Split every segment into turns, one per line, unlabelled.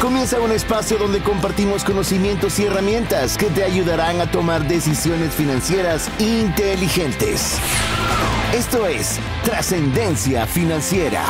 comienza un espacio donde compartimos conocimientos y herramientas que te ayudarán a tomar decisiones financieras inteligentes. Esto es Trascendencia Financiera.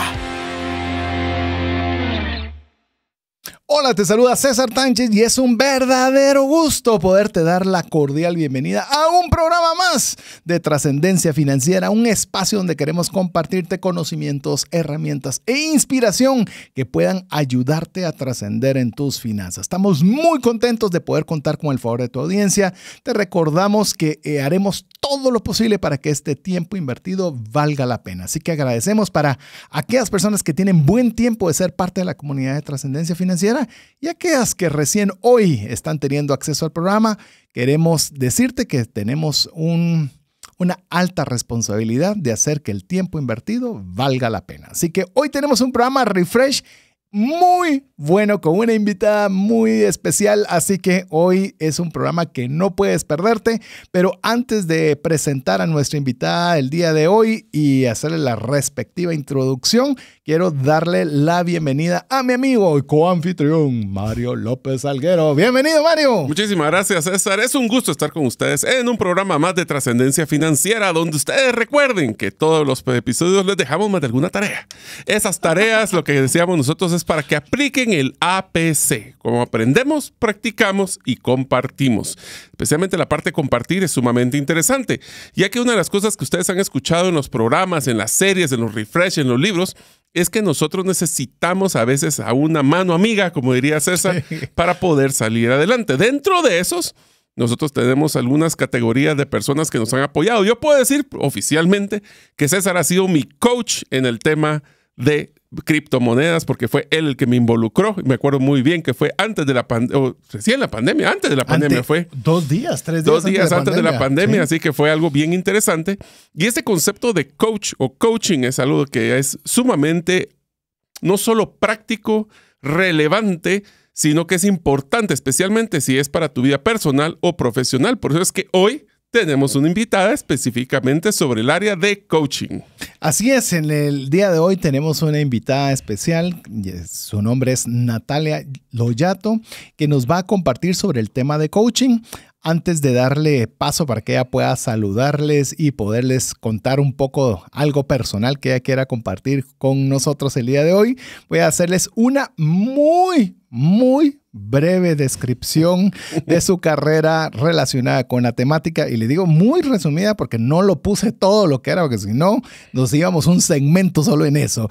Hola, te saluda César Tánchez y es un verdadero gusto poderte dar la cordial bienvenida a un programa más de Trascendencia Financiera, un espacio donde queremos compartirte conocimientos, herramientas e inspiración que puedan ayudarte a trascender en tus finanzas. Estamos muy contentos de poder contar con el favor de tu audiencia. Te recordamos que haremos todo lo posible para que este tiempo invertido valga la pena. Así que agradecemos para aquellas personas que tienen buen tiempo de ser parte de la comunidad de Trascendencia Financiera y aquellas que recién hoy están teniendo acceso al programa. Queremos decirte que tenemos una alta responsabilidad de hacer que el tiempo invertido valga la pena. Así que hoy tenemos un programa refresh muy bueno con una invitada muy especial, así que hoy es un programa que no puedes perderte. Pero antes de presentar a nuestra invitada el día de hoy y hacerle la respectiva introducción, quiero darle la bienvenida a mi amigo y coanfitrión Mario López Alguero. Bienvenido, Mario.
Muchísimas gracias, César. Es un gusto estar con ustedes en un programa más de Trascendencia Financiera, donde ustedes recuerden que todos los episodios les dejamos más de alguna tarea. Esas tareas, lo que decíamos nosotros, es para que apliquen el APC. Como aprendemos, practicamos y compartimos. Especialmente la parte de compartir es sumamente interesante, ya que una de las cosas que ustedes han escuchado en los programas, en las series, en los refresh, en los libros, es que nosotros necesitamos a veces a una mano amiga, como diría César, para poder salir adelante. Dentro de esos, nosotros tenemos algunas categorías de personas que nos han apoyado. Yo puedo decir oficialmente que César ha sido mi coach en el tema de criptomonedas, porque fue él el que me involucró. Me acuerdo muy bien que fue antes de la pandemia, recién la pandemia, antes de la pandemia fue.
2 días, 3 días.
2 días antes de la pandemia,
sí.
Así que fue algo bien interesante. Y este concepto de coach o coaching es algo que es sumamente, no solo práctico, relevante, sino que es importante, especialmente si es para tu vida personal o profesional. Por eso es que hoy tenemos una invitada específicamente sobre el área de coaching.
Así es, en el día de hoy tenemos una invitada especial. Su nombre es Natalia Loyato, que nos va a compartir sobre el tema de coaching. Antes de darle paso para que ella pueda saludarles y poderles contar un poco algo personal que ella quiera compartir con nosotros el día de hoy, voy a hacerles una muy breve descripción de su carrera relacionada con la temática. Y le digo muy resumida porque no lo puse todo lo que era, porque si no, nos íbamos un segmento solo en eso.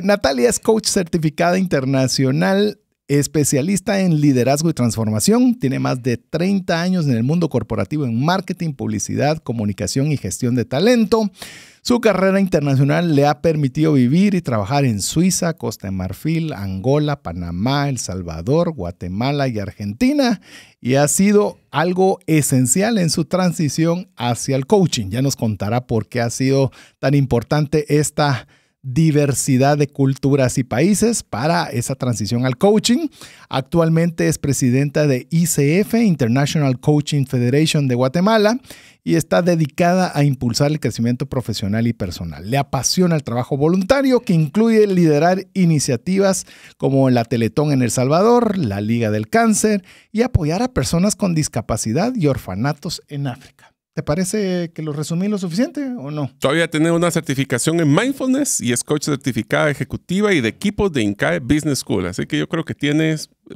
Natalia es coach certificada internacional, especialista en liderazgo y transformación. Tiene más de 30 años en el mundo corporativo en marketing, publicidad, comunicación y gestión de talento. Su carrera internacional le ha permitido vivir y trabajar en Suiza, Costa de Marfil, Angola, Panamá, El Salvador, Guatemala y Argentina, y ha sido algo esencial en su transición hacia el coaching. Ya nos contará por qué ha sido tan importante esta diversidad de culturas y países para esa transición al coaching. Actualmente es presidenta de ICF, International Coaching Federation de Guatemala, y está dedicada a impulsar el crecimiento profesional y personal. Le apasiona el trabajo voluntario, que incluye liderar iniciativas como la Teletón en El Salvador, la Liga del Cáncer, y apoyar a personas con discapacidad y orfanatos en África. ¿Te parece que lo resumí lo suficiente o no?
Todavía tiene una certificación en Mindfulness y es coach certificada ejecutiva y de equipos de INCAE Business School. Así que yo creo que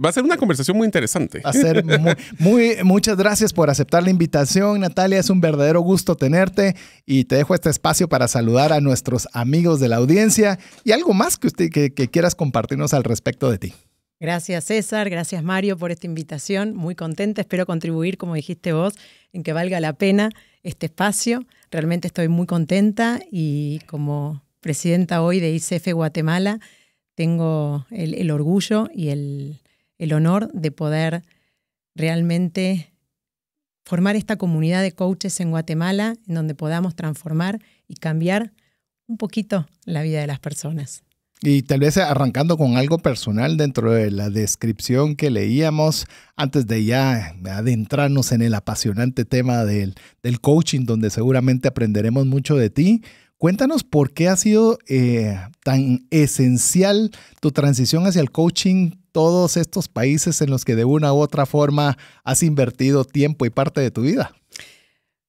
va a ser una conversación muy interesante.
Muchas gracias por aceptar la invitación, Natalia. Es un verdadero gusto tenerte y te dejo este espacio para saludar a nuestros amigos de la audiencia y algo más que quieras compartirnos al respecto de ti.
Gracias, César. Gracias, Mario, por esta invitación. Muy contenta. Espero contribuir, como dijiste vos, en que valga la pena este espacio. Realmente estoy muy contenta y como presidenta hoy de ICF Guatemala tengo el orgullo y el honor de poder realmente formar esta comunidad de coaches en Guatemala en donde podamos transformar y cambiar un poquito la vida de las personas.
Y tal vez arrancando con algo personal dentro de la descripción que leíamos, antes de ya adentrarnos en el apasionante tema del coaching, donde seguramente aprenderemos mucho de ti. Cuéntanos por qué ha sido tan esencial tu transición hacia el coaching todos estos países en los que de una u otra forma has invertido tiempo y parte de tu vida?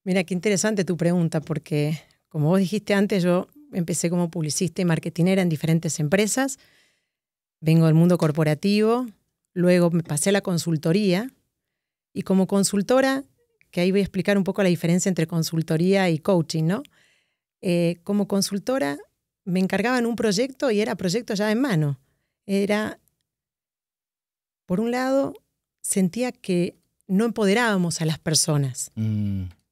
Mira, qué interesante tu pregunta, porque como vos dijiste antes, yo empecé como publicista y marketinera en diferentes empresas. Vengo del mundo corporativo, luego me pasé a la consultoría y como consultora, que ahí voy a explicar un poco la diferencia entre consultoría y coaching, ¿no? Como consultora me encargaban un proyecto y era proyecto ya en mano. Era, por un lado, sentía que no empoderábamos a las personas.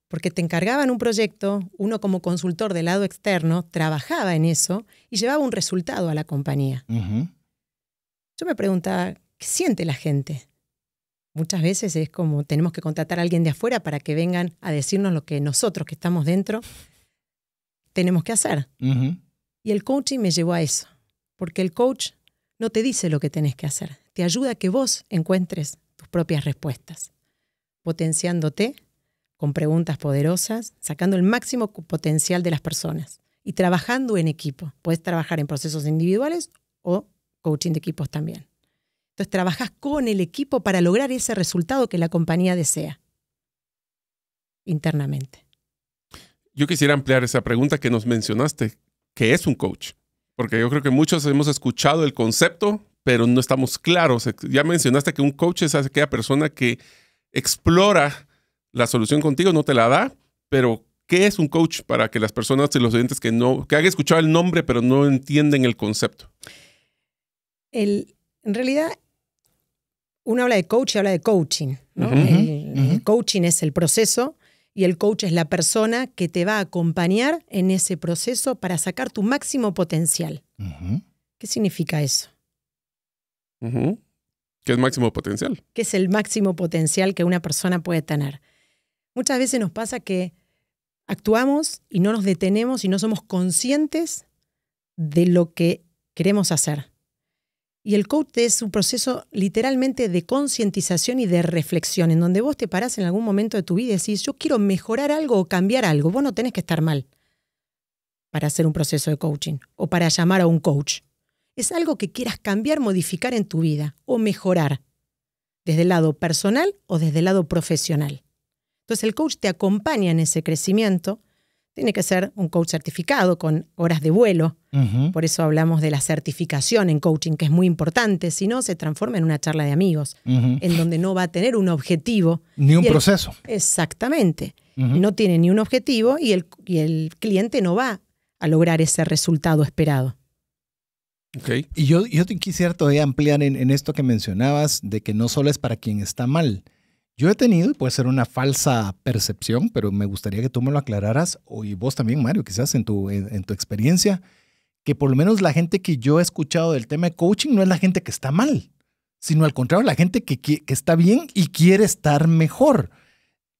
Porque te encargaban un proyecto, uno como consultor del lado externo trabajaba en eso y llevaba un resultado a la compañía. Yo me preguntaba, ¿qué siente la gente? Muchas veces es como tenemos que contratar a alguien de afuera para que vengan a decirnos lo que nosotros que estamos dentro tenemos que hacer. Y el coaching me llevó a eso, porque el coach no te dice lo que tenés que hacer, te ayuda a que vos encuentres tus propias respuestas, potenciándote con preguntas poderosas, sacando el máximo potencial de las personas y trabajando en equipo. Puedes trabajar en procesos individuales o coaching de equipos también. Entonces trabajas con el equipo para lograr ese resultado que la compañía desea internamente.
Yo quisiera ampliar esa pregunta que nos mencionaste. ¿Qué es un coach? Porque yo creo que muchos hemos escuchado el concepto, pero no estamos claros. Ya mencionaste que un coach es aquella persona que explora la solución contigo, no te la da, pero ¿qué es un coach para que las personas y los oyentes que han escuchado el nombre pero no entienden el concepto?
En realidad, uno habla de coach y habla de coaching, ¿no? El coaching es el proceso y el coach es la persona que te va a acompañar en ese proceso para sacar tu máximo potencial. ¿Qué significa eso?
¿Qué es máximo potencial?
¿Qué es el máximo potencial que una persona puede tener? Muchas veces nos pasa que actuamos y no nos detenemos y no somos conscientes de lo que queremos hacer. Y el coach es un proceso literalmente de concientización y de reflexión, en donde vos te parás en algún momento de tu vida y decís, yo quiero mejorar algo o cambiar algo. Vos no tenés que estar mal para hacer un proceso de coaching o para llamar a un coach. Es algo que quieras cambiar, modificar en tu vida o mejorar, desde el lado personal o desde el lado profesional. Entonces el coach te acompaña en ese crecimiento. Tiene que ser un coach certificado con horas de vuelo. Por eso hablamos de la certificación en coaching, que es muy importante. Si no, se transforma en una charla de amigos, en donde no va a tener un objetivo.
Ni un proceso.
Exactamente. No tiene ni un objetivo y el cliente no va a lograr ese resultado esperado.
Okay. Y yo te quisiera todavía ampliar en esto que mencionabas, de que no solo es para quien está mal. Yo he tenido, y puede ser una falsa percepción, pero me gustaría que tú me lo aclararas, y vos también, Mario, quizás en tu experiencia, que por lo menos la gente que yo he escuchado del tema de coaching no es la gente que está mal, sino al contrario, la gente que está bien y quiere estar mejor.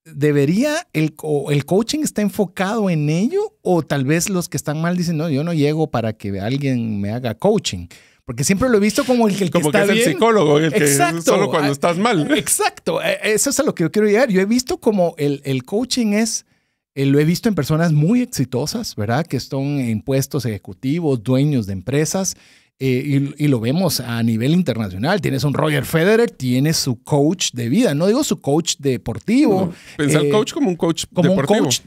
¿Debería el coaching está enfocado en ello? O tal vez los que están mal dicen, no, yo no llego para que alguien me haga coaching. Porque siempre lo he visto como el que
como
está
que es
bien.
El psicólogo, el
Exacto.
que solo cuando estás mal.
Exacto. Eso es a lo que yo quiero llegar. Yo he visto como el coaching lo he visto en personas muy exitosas, ¿verdad? Que están en puestos ejecutivos, dueños de empresas, y lo vemos a nivel internacional. Tienes un Roger Federer, tiene su coach de vida. No digo su coach deportivo.
No, pensar coach como un coach deportivo.
Como un coach,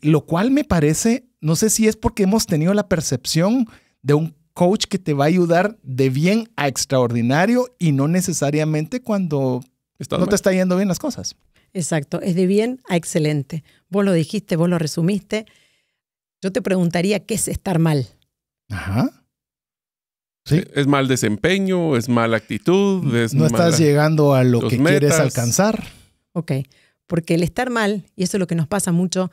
lo cual me parece, no sé si es porque hemos tenido la percepción de un coach que te va a ayudar de bien a extraordinario y no necesariamente cuando no te está yendo bien las cosas.
Exacto, es de bien a excelente. Vos lo dijiste, vos lo resumiste. Yo te preguntaría, ¿qué es estar mal?
Ajá. ¿Sí?
¿Es mal desempeño? ¿Es mala actitud?
No estás llegando a lo que quieres alcanzar.
Ok, porque el estar mal, y eso es lo que nos pasa mucho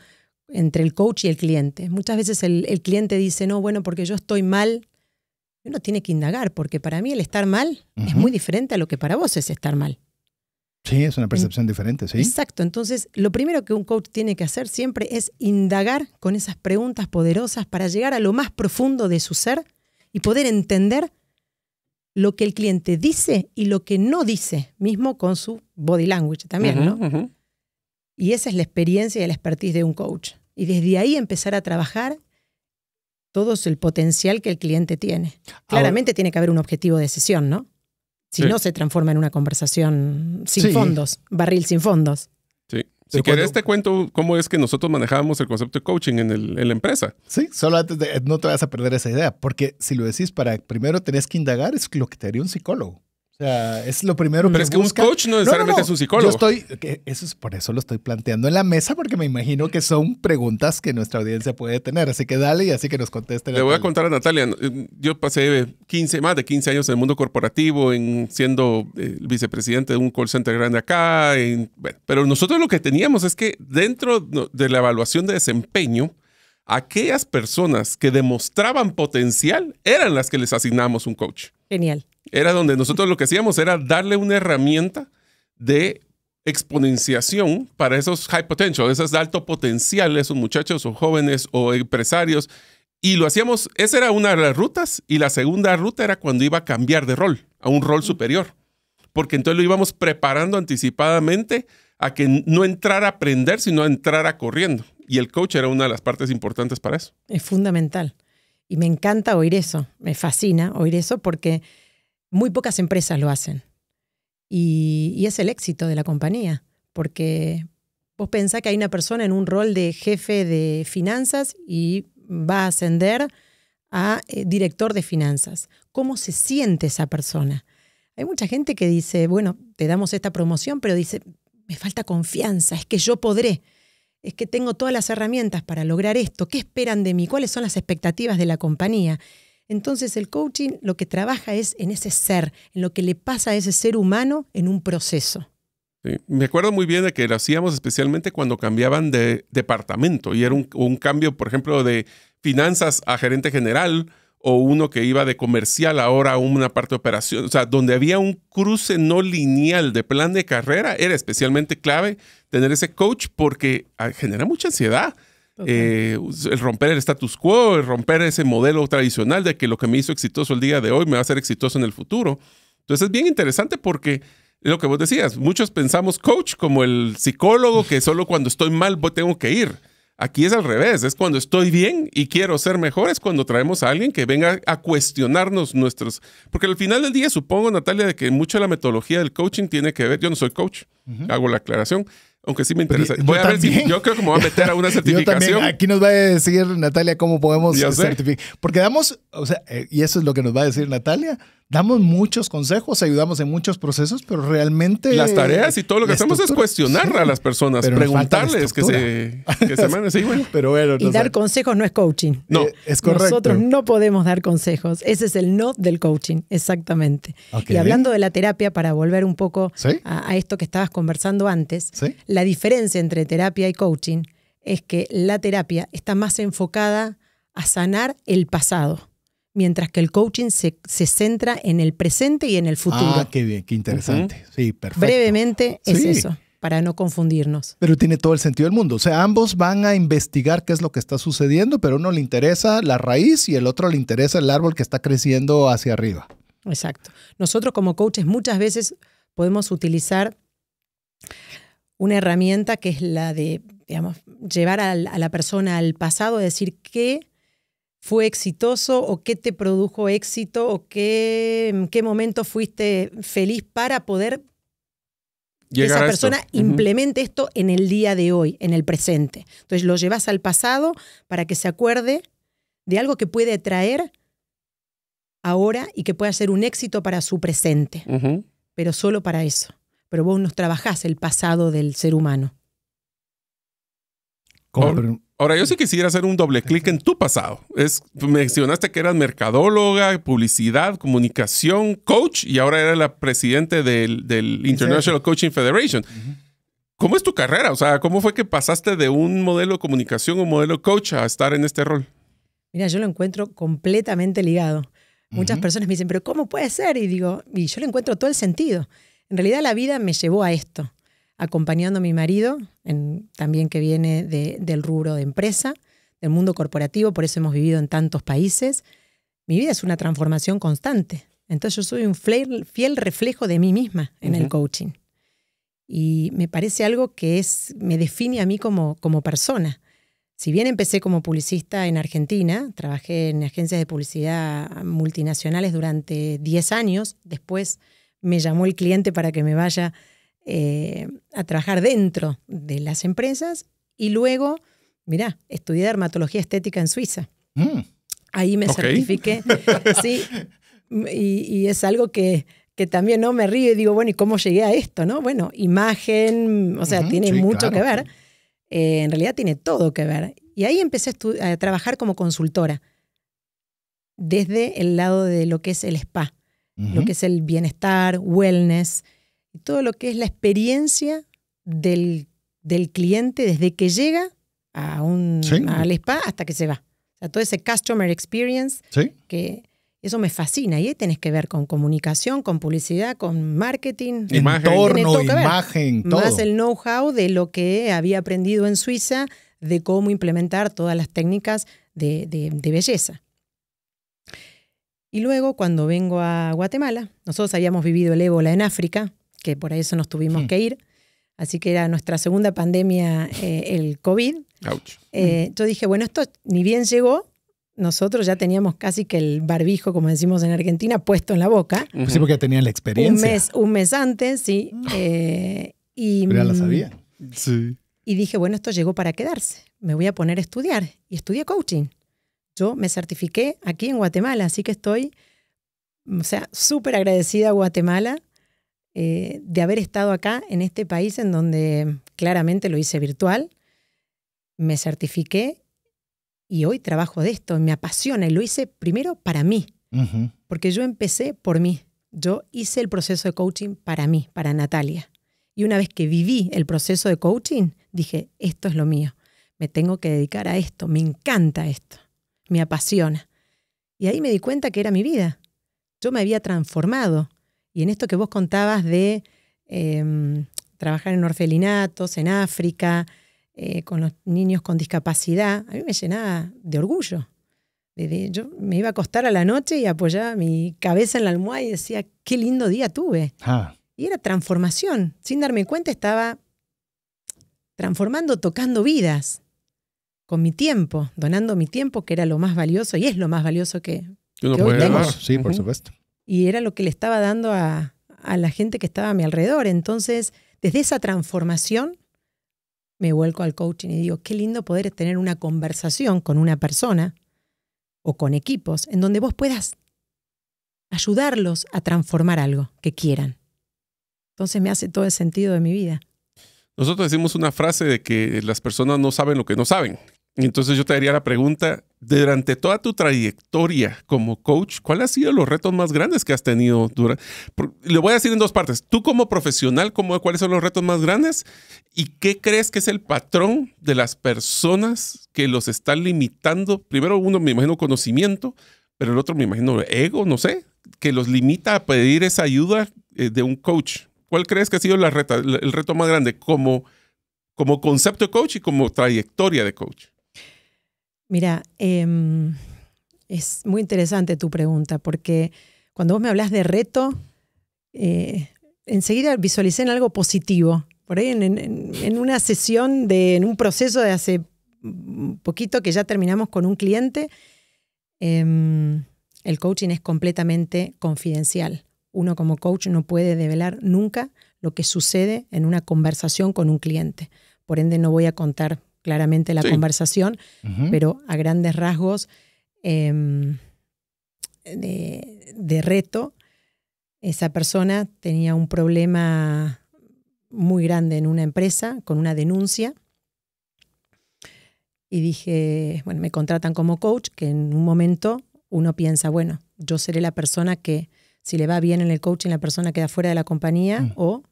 entre el coach y el cliente. Muchas veces el cliente dice, no, bueno, porque yo estoy mal. Uno tiene que indagar, porque para mí el estar mal es muy diferente a lo que para vos es estar mal.
Sí, es una percepción diferente, sí.
Exacto. Entonces, lo primero que un coach tiene que hacer siempre es indagar con esas preguntas poderosas para llegar a lo más profundo de su ser y poder entender lo que el cliente dice y lo que no dice, mismo con su body language también, ¿no? Y esa es la experiencia y la expertise de un coach. Y desde ahí empezar a trabajar todo el potencial que el cliente tiene. Claramente tiene que haber un objetivo de sesión, ¿no? Si
Sí.
no, se transforma en una conversación sin
Sí.
fondos, barril sin fondos.
Sí. Si
Pero
querés
cuando-
te cuento cómo es que nosotros manejábamos el concepto de coaching en la empresa.
Sí, solo antes de, no te vas a perder esa idea, porque si lo decís para primero tenés que indagar, es lo que te haría un psicólogo. O sea, es lo primero
Pero
que
es que
busca.
un coach no necesariamente es un psicólogo.
Yo estoy, eso es por eso lo estoy planteando en la mesa, porque me imagino que son preguntas que nuestra audiencia puede tener. Así que dale y así que nos conteste.
Le voy a
Natalia.
contar a Natalia. Yo pasé más de 15 años en el mundo corporativo, siendo el vicepresidente de un call center grande acá. Bueno, pero nosotros lo que teníamos es que dentro de la evaluación de desempeño, aquellas personas que demostraban potencial eran las que les asignábamos un coach.
Genial.
Era donde nosotros lo que hacíamos era darle una herramienta de exponenciación para esos high potential, esos de alto potencial, esos muchachos o jóvenes o empresarios. Y lo hacíamos, esa era una de las rutas, y la segunda ruta era cuando iba a cambiar de rol, a un rol superior. Porque entonces lo íbamos preparando anticipadamente a que no entrara a aprender, sino a entrara corriendo. Y el coach era una de las partes importantes para eso.
Es fundamental. Y me encanta oír eso, me fascina oír eso porque muy pocas empresas lo hacen. Y es el éxito de la compañía, porque vos pensás que hay una persona en un rol de jefe de finanzas y va a ascender a director de finanzas. ¿Cómo se siente esa persona? Hay mucha gente que dice, bueno, te damos esta promoción, pero dice, me falta confianza, es que yo podré. Es que tengo todas las herramientas para lograr esto. ¿Qué esperan de mí? ¿Cuáles son las expectativas de la compañía? Entonces el coaching lo que trabaja es en ese ser, en lo que le pasa a ese ser humano en un proceso.
Sí. Me acuerdo muy bien de que lo hacíamos especialmente cuando cambiaban de departamento y era un cambio, por ejemplo, de finanzas a gerente general o uno que iba de comercial ahora a una parte de operación. O sea, donde había un cruce no lineal de plan de carrera, era especialmente clave tener ese coach porque genera mucha ansiedad. El romper el status quo, el romper ese modelo tradicional de que lo que me hizo exitoso el día de hoy me va a hacer exitoso en el futuro. Entonces es bien interesante porque lo que vos decías, muchos pensamos coach como el psicólogo que solo cuando estoy mal tengo que ir. Aquí es al revés, es cuando estoy bien y quiero ser mejor, es cuando traemos a alguien que venga a cuestionarnos nuestros... Porque al final del día supongo, Natalia, de que mucho de la metodología del coaching tiene que ver, yo no soy coach, hago la aclaración, aunque sí me interesa.
Pero
Voy a ver si yo creo que me voy a meter a una certificación.
Yo también, aquí nos va a decir Natalia cómo podemos
Ya sé.
certificar. Porque damos, o sea, y eso es lo que nos va a decir Natalia, damos muchos consejos, ayudamos en muchos procesos, pero realmente...
Las tareas y todo lo que
la
hacemos es
estructura,
cuestionar
sí.
a las personas,
Pero nos falta la
preguntarles que se manden. Sí, bueno.
Pero bueno,
Y dar consejos no es coaching.
No.
es correcto.
Nosotros no podemos dar consejos. Ese es el no del coaching, exactamente.
Ok.
Y hablando de la terapia, para volver un poco
¿Sí?
a esto que estabas conversando antes,
¿Sí?
la diferencia entre terapia y coaching es que la terapia está más enfocada a sanar el pasado, mientras que el coaching se centra en el presente y en el futuro.
Ah, qué bien, qué interesante. Sí, perfecto.
Brevemente es
Sí.
eso, para no confundirnos.
Pero tiene todo el sentido del mundo. O sea, ambos van a investigar qué es lo que está sucediendo, pero uno le interesa la raíz y el otro le interesa el árbol que está creciendo hacia arriba.
Exacto. Nosotros como coaches muchas veces podemos utilizar una herramienta que es la de, digamos, llevar a la persona al pasado, decir qué fue exitoso o qué te produjo éxito o en qué momento fuiste feliz para poder que
Llegar
esa
a esto.
persona implemente esto en el día de hoy, en el presente. Entonces lo llevas al pasado para que se acuerde de algo que puede traer ahora y que pueda ser un éxito para su presente,
Ujú.
pero solo para eso. Pero vos nos trabajás el pasado del ser humano.
Ahora, yo sí quisiera hacer un doble clic en tu pasado. Mencionaste que eras mercadóloga, publicidad, comunicación, coach, y ahora eres la presidente del International Coaching Federation. ¿Cómo es tu carrera? O sea, ¿cómo fue que pasaste de un modelo de comunicación o modelo coach a estar en este rol?
Mira, yo lo encuentro completamente ligado. Muchas personas me dicen, ¿pero cómo puede ser? Y digo, y yo le encuentro todo el sentido. En realidad la vida me llevó a esto, acompañando a mi marido, también que viene del rubro de empresa, del mundo corporativo, por eso hemos vivido en tantos países. Mi vida es una transformación constante. Entonces yo soy un fiel reflejo de mí misma en el coaching. Y me parece algo que me define a mí como persona. Si bien empecé como publicista en Argentina, trabajé en agencias de publicidad multinacionales durante 10 años, después me llamó el cliente para que me vaya a trabajar dentro de las empresas y luego, mirá, estudié dermatología estética en Suiza. Ahí me certifiqué. Sí, y es algo que también no me río y digo, bueno, ¿y cómo llegué a esto? ¿No? Bueno, imagen, o sea, tiene mucho que ver. En realidad tiene todo que ver. Y ahí empecé a trabajar como consultora desde el lado de lo que es el spa, lo que es el bienestar, wellness, y todo lo que es la experiencia del cliente desde que llega al spa hasta que se va. O sea, todo ese customer experience, que eso me fascina. Y ahí tenés que ver con comunicación, con publicidad, con marketing.
Entorno, imagen, todo.
Más el know-how de lo que había aprendido en Suiza, de cómo implementar todas las técnicas de belleza. Y luego, cuando vengo a Guatemala, nosotros habíamos vivido el ébola en África, que por eso nos tuvimos que ir. Así que era nuestra segunda pandemia, el COVID. Yo dije, bueno, esto ni bien llegó, nosotros ya teníamos casi que el barbijo, como decimos en Argentina, puesto en la boca.
Sí, porque tenían la experiencia.
Un mes antes, sí.
Pero ya la sabía.
Sí.
Y dije, bueno, esto llegó para quedarse. Me voy a poner a estudiar. Y estudié coaching. Yo me certifiqué aquí en Guatemala, así que estoy, o sea, súper agradecida a Guatemala de haber estado acá en este país en donde claramente lo hice virtual. Me certifiqué y hoy trabajo de esto. Me apasiona y lo hice primero para mí, porque yo empecé por mí. Yo hice el proceso de coaching para mí, para Natalia. Y una vez que viví el proceso de coaching, dije, esto es lo mío. Me tengo que dedicar a esto. Me encanta esto. Me apasiona. Y ahí me di cuenta que era mi vida. Yo me había transformado. Y en esto que vos contabas de trabajar en orfelinatos, en África, con los niños con discapacidad, a mí me llenaba de orgullo. Yo me iba a acostar a la noche y apoyaba mi cabeza en la almohada y decía, qué lindo día tuve. Y era transformación. Sin darme cuenta estaba transformando, tocando vidas. Con mi tiempo, donando mi tiempo, que era lo más valioso y es lo más valioso que hoy tengo.
Sí, por supuesto.
Y era lo que le estaba dando a la gente que estaba a mi alrededor. Entonces, desde esa transformación, me vuelco al coaching y digo, qué lindo poder tener una conversación con una persona o con equipos en donde vos puedas ayudarlos a transformar algo que quieran. Entonces me hace todo el sentido de mi vida.
Nosotros decimos una frase de que las personas no saben lo que no saben. Entonces yo te haría la pregunta, durante toda tu trayectoria como coach, ¿cuáles han sido los retos más grandes que has tenido? Le voy a decir en dos partes. Tú como profesional, ¿cuáles son los retos más grandes? ¿Y qué crees que es el patrón de las personas que los están limitando? Primero uno me imagino conocimiento, pero el otro me imagino ego, no sé, que los limita a pedir esa ayuda de un coach. ¿Cuál crees que ha sido el reto más grande como concepto de coach y como trayectoria de coach?
Mira, es muy interesante tu pregunta, porque cuando vos me hablas de reto, enseguida visualicé en algo positivo. Por ahí en una sesión, en un proceso de hace poquito que ya terminamos con un cliente, el coaching es completamente confidencial. Uno como coach no puede develar nunca lo que sucede en una conversación con un cliente. Por ende, no voy a contar claramente la conversación, pero a grandes rasgos de reto, esa persona tenía un problema muy grande en una empresa con una denuncia y dije, bueno, me contratan como coach, que en un momento uno piensa, bueno, yo seré la persona que si le va bien en el coaching, la persona queda fuera de la compañía o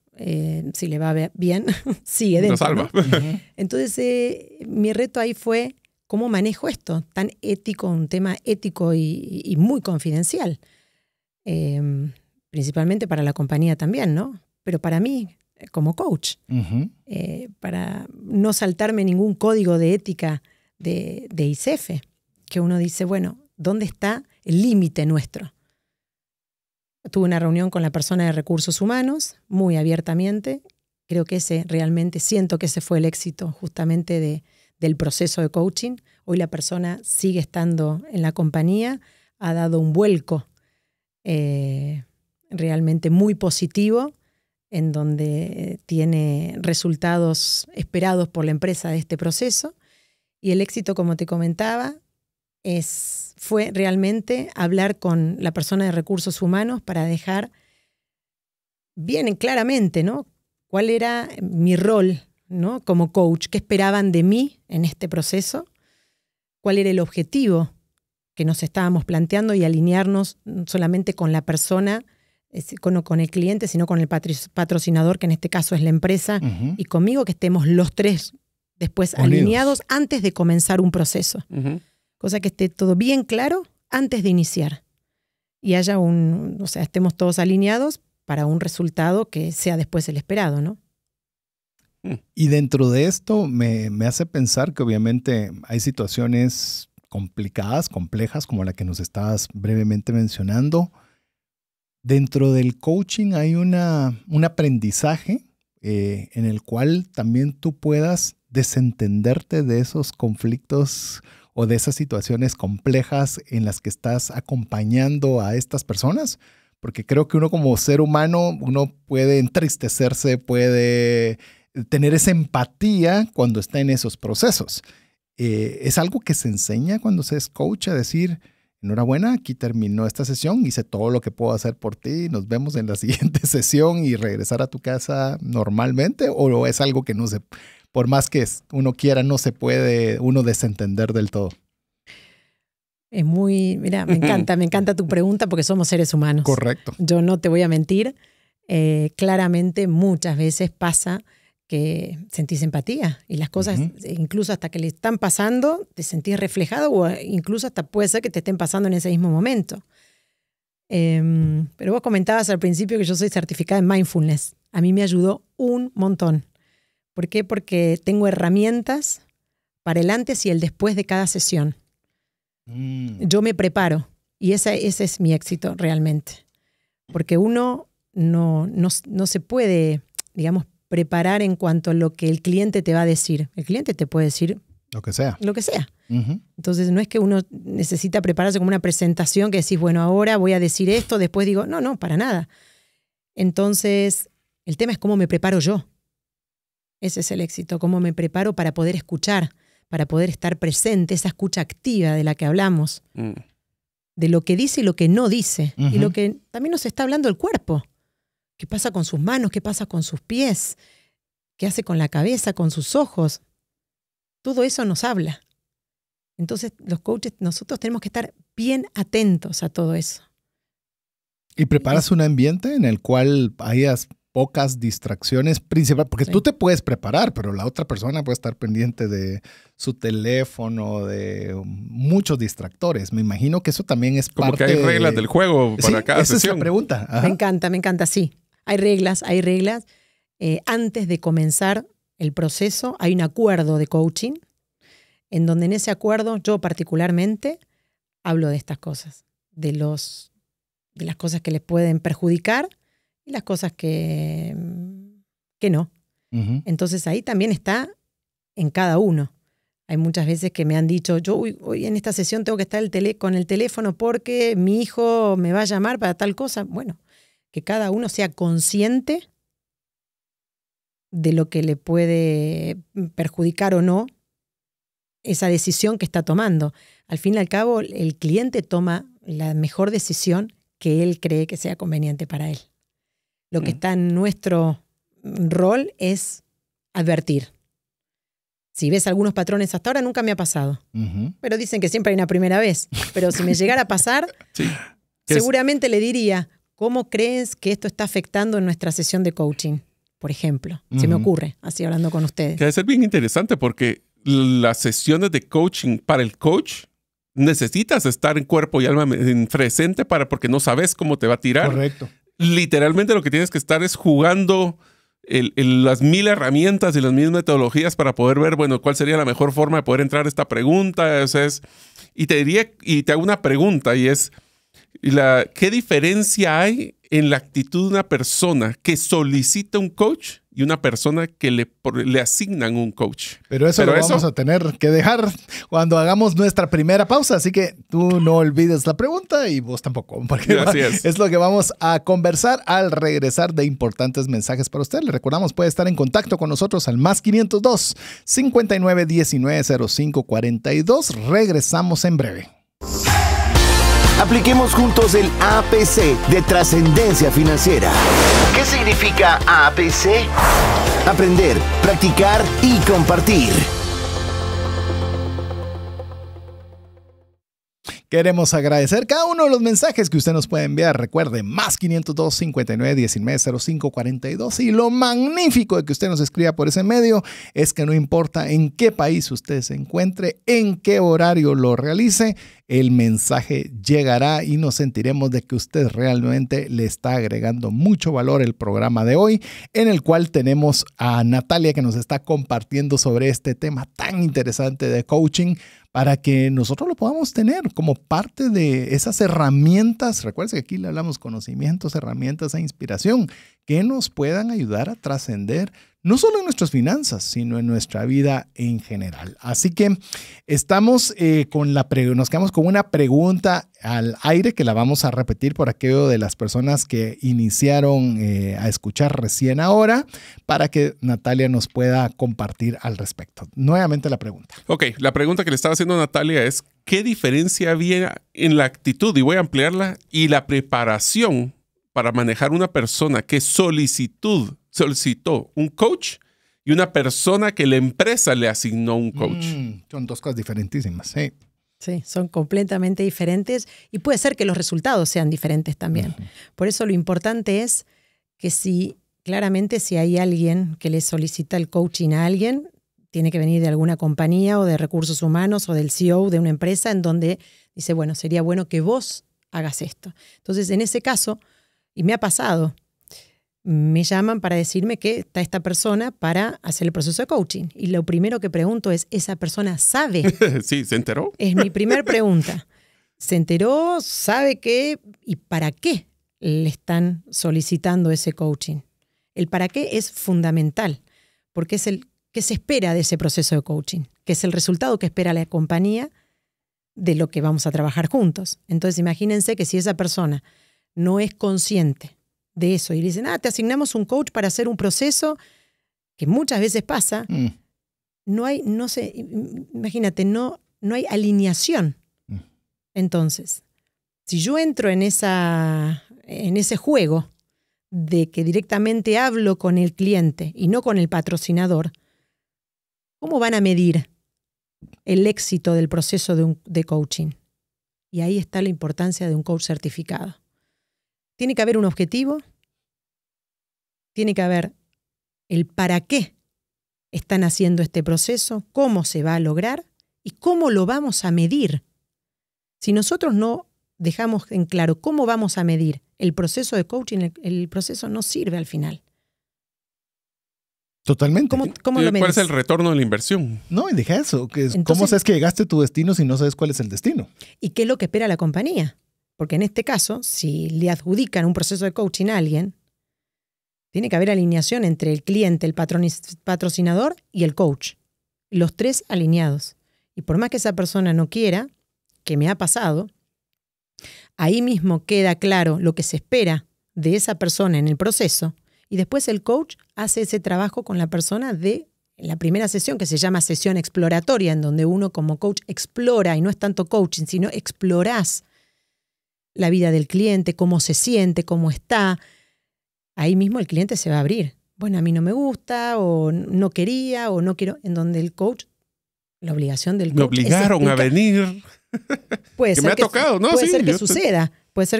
si le va bien, sigue dentro. Salva. ¿No? Entonces, mi reto ahí fue cómo manejo esto tan ético, un tema ético y muy confidencial. Principalmente para la compañía también, ¿no? Pero para mí, como coach, para no saltarme ningún código de ética de ICF, que uno dice, bueno, ¿dónde está el límite nuestro? Tuve una reunión con la persona de recursos humanos, muy abiertamente. Creo que siento que ese fue el éxito justamente del proceso de coaching. Hoy la persona sigue estando en la compañía, ha dado un vuelco realmente muy positivo, en donde tiene resultados esperados por la empresa de este proceso. Y el éxito, como te comentaba, fue realmente hablar con la persona de recursos humanos para dejar bien claramente, ¿no?, cuál era mi rol, ¿no?, como coach, qué esperaban de mí en este proceso, cuál era el objetivo que nos estábamos planteando y alinearnos no solamente con la persona, con el cliente, sino con el patrocinador, que en este caso es la empresa, y conmigo, que estemos los tres después alineados antes de comenzar un proceso. Cosa que esté todo bien claro antes de iniciar. Y haya estemos todos alineados para un resultado que sea después el esperado, ¿no?
Y dentro de esto me hace pensar que obviamente hay situaciones complicadas, complejas, como la que nos estabas brevemente mencionando. Dentro del coaching hay un aprendizaje en el cual también tú puedas desentenderte de esos conflictos o de esas situaciones complejas en las que estás acompañando a estas personas. Porque creo que uno como ser humano, uno puede entristecerse, puede tener esa empatía cuando está en esos procesos. Es algo que se enseña cuando se es coach, a decir: enhorabuena, aquí terminó esta sesión, hice todo lo que puedo hacer por ti, nos vemos en la siguiente sesión, y regresar a tu casa normalmente. ¿O es algo que no se, por más que uno quiera, no se puede uno desentender del todo?
Mira, me encanta tu pregunta, porque somos seres humanos.
Correcto.
Yo no te voy a mentir. Claramente muchas veces pasa que sentís empatía y las cosas, incluso hasta que le están pasando, te sentís reflejado, o incluso hasta puede ser que te estén pasando en ese mismo momento. Pero vos comentabas al principio que yo soy certificada en mindfulness. A mí me ayudó un montón. ¿Por qué? Porque tengo herramientas para el antes y el después de cada sesión. Yo me preparo, y ese es mi éxito realmente. Porque uno no se puede, digamos, preparar en cuanto a lo que el cliente te va a decir. El cliente te puede decir
lo que sea.
Lo que sea. Entonces no es que uno necesita prepararse como una presentación que decís, bueno, ahora voy a decir esto, después digo, no, para nada. Entonces el tema es cómo me preparo yo. Ese es el éxito, cómo me preparo para poder escuchar, para poder estar presente, esa escucha activa de la que hablamos, de lo que dice y lo que no dice, y lo que también nos está hablando el cuerpo. ¿Qué pasa con sus manos? ¿Qué pasa con sus pies? ¿Qué hace con la cabeza, con sus ojos? Todo eso nos habla. Entonces, los coaches, nosotros tenemos que estar bien atentos a todo eso.
¿Y preparas un ambiente en el cual hayas pocas distracciones principales? Porque tú te puedes preparar, pero la otra persona puede estar pendiente de su teléfono, de muchos distractores. Me imagino que eso también es
como
parte...
Como que hay reglas del juego para cada sesión.
Esa es la pregunta. Ajá.
Me encanta, sí. Hay reglas. Antes de comenzar el proceso hay un acuerdo de coaching, en donde en ese acuerdo yo particularmente hablo de estas cosas, de las cosas que les pueden perjudicar y las cosas que no. Entonces ahí también está en cada uno. Hay muchas veces que me han dicho, yo hoy en esta sesión tengo que estar con el teléfono porque mi hijo me va a llamar para tal cosa. Bueno, que cada uno sea consciente de lo que le puede perjudicar o no esa decisión que está tomando. Al fin y al cabo, el cliente toma la mejor decisión que él cree que sea conveniente para él. Lo que está en nuestro rol es advertir. Si ves algunos patrones, hasta ahora nunca me ha pasado. Pero dicen que siempre hay una primera vez. Pero si me llegara a pasar, seguramente le diría, ¿cómo crees que esto está afectando en nuestra sesión de coaching? Por ejemplo, se me ocurre, así hablando con ustedes.
Que debe ser bien interesante, porque las sesiones de coaching para el coach necesitas estar en cuerpo y alma presente porque no sabes cómo te va a tirar.
Correcto.
Literalmente lo que tienes que estar es jugando las 1000 herramientas y las 1000 metodologías para poder ver, bueno, cuál sería la mejor forma de poder entrar a esta pregunta. Y te hago una pregunta, y es, ¿Qué diferencia hay en la actitud de una persona que solicita un coach y una persona que le asignan un coach?
Pero eso vamos a tener que dejar cuando hagamos nuestra primera pausa, así que tú no olvides la pregunta y vos tampoco, porque es lo que vamos a conversar al regresar de importantes mensajes para usted. Le recordamos, puede estar en contacto con nosotros al más 502 59 19 05 42. Regresamos en breve.
Apliquemos juntos el APC de Trascendencia Financiera. ¿Qué significa APC? Aprender, practicar y compartir.
Queremos agradecer cada uno de los mensajes que usted nos puede enviar. Recuerde, más 502 59 19 05 42. Y lo magnífico de que usted nos escriba por ese medio es que no importa en qué país usted se encuentre, en qué horario lo realice, el mensaje llegará y nos sentiremos de que usted realmente le está agregando mucho valor al programa de hoy, en el cual tenemos a Natalia que nos está compartiendo sobre este tema tan interesante de coaching, para que nosotros lo podamos tener como parte de esas herramientas. Recuerden que aquí le hablamos conocimientos, herramientas e inspiración que nos puedan ayudar a trascender no solo en nuestras finanzas, sino en nuestra vida en general. Así que estamos nos quedamos con una pregunta al aire que la vamos a repetir por aquello de las personas que iniciaron a escuchar recién ahora, para que Natalia nos pueda compartir al respecto. Nuevamente la pregunta.
Ok, la pregunta que le estaba haciendo a Natalia es ¿qué diferencia había en la actitud, y voy a ampliarla, y la preparación para manejar una persona que solicitó un coach y una persona que la empresa le asignó un coach?
Son dos cosas diferentísimas, ¿sí?
Sí, son completamente diferentes y puede ser que los resultados sean diferentes también. Por eso lo importante es que claramente si hay alguien que le solicita el coaching a alguien, tiene que venir de alguna compañía o de recursos humanos o del CEO de una empresa en donde dice, bueno, sería bueno que vos hagas esto. Entonces, en ese caso, y me ha pasado, me llaman para decirme que está esta persona para hacer el proceso de coaching. Y lo primero que pregunto es, ¿esa persona sabe?
Sí, ¿se enteró?
Es mi primer pregunta. ¿Se enteró? ¿Sabe qué? ¿Y para qué le están solicitando ese coaching? El para qué es fundamental, porque es el que se espera de ese proceso de coaching, que es el resultado que espera la compañía de lo que vamos a trabajar juntos. Entonces, imagínense que si esa persona no es consciente de eso y dicen, te asignamos un coach para hacer un proceso, que muchas veces pasa, imagínate, no hay alineación. Entonces, si yo entro en ese juego de que directamente hablo con el cliente y no con el patrocinador, ¿cómo van a medir el éxito del proceso de coaching? Y ahí está la importancia de un coach certificado. Tiene que haber un objetivo, tiene que haber el para qué están haciendo este proceso, cómo se va a lograr y cómo lo vamos a medir. Si nosotros no dejamos en claro cómo vamos a medir el proceso de coaching, el proceso no sirve al final.
Totalmente.
¿Cómo lo medes?
¿Cuál es el retorno de la inversión?
No, y deja eso. ¿Cómo sabes que llegaste a tu destino si no sabes cuál es el destino?
¿Y qué es lo que espera la compañía? Porque en este caso, si le adjudican un proceso de coaching a alguien, tiene que haber alineación entre el cliente, el patrocinador y el coach. Los tres alineados. Y por más que esa persona no quiera, que me ha pasado, ahí mismo queda claro lo que se espera de esa persona en el proceso y después el coach hace ese trabajo con la persona en la primera sesión, que se llama sesión exploratoria, en donde uno como coach explora, y no es tanto coaching, sino explorás la vida del cliente, cómo se siente, cómo está. Ahí mismo el cliente se va a abrir. Bueno, a mí no me gusta, o no quería, o no quiero. En donde el coach, la obligación del coach.
Me obligaron a venir.
Puede
que
ser
me ha tocado, ¿no?
Puede
Sí,
ser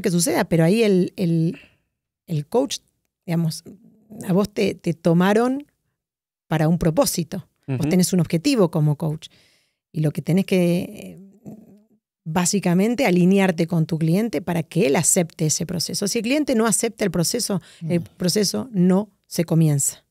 que suceda, pero ahí el coach, digamos, a vos te tomaron para un propósito. Vos tenés un objetivo como coach. Y lo que tenés que básicamente alinearte con tu cliente para que él acepte ese proceso. Si el cliente no acepta el proceso no se comienza.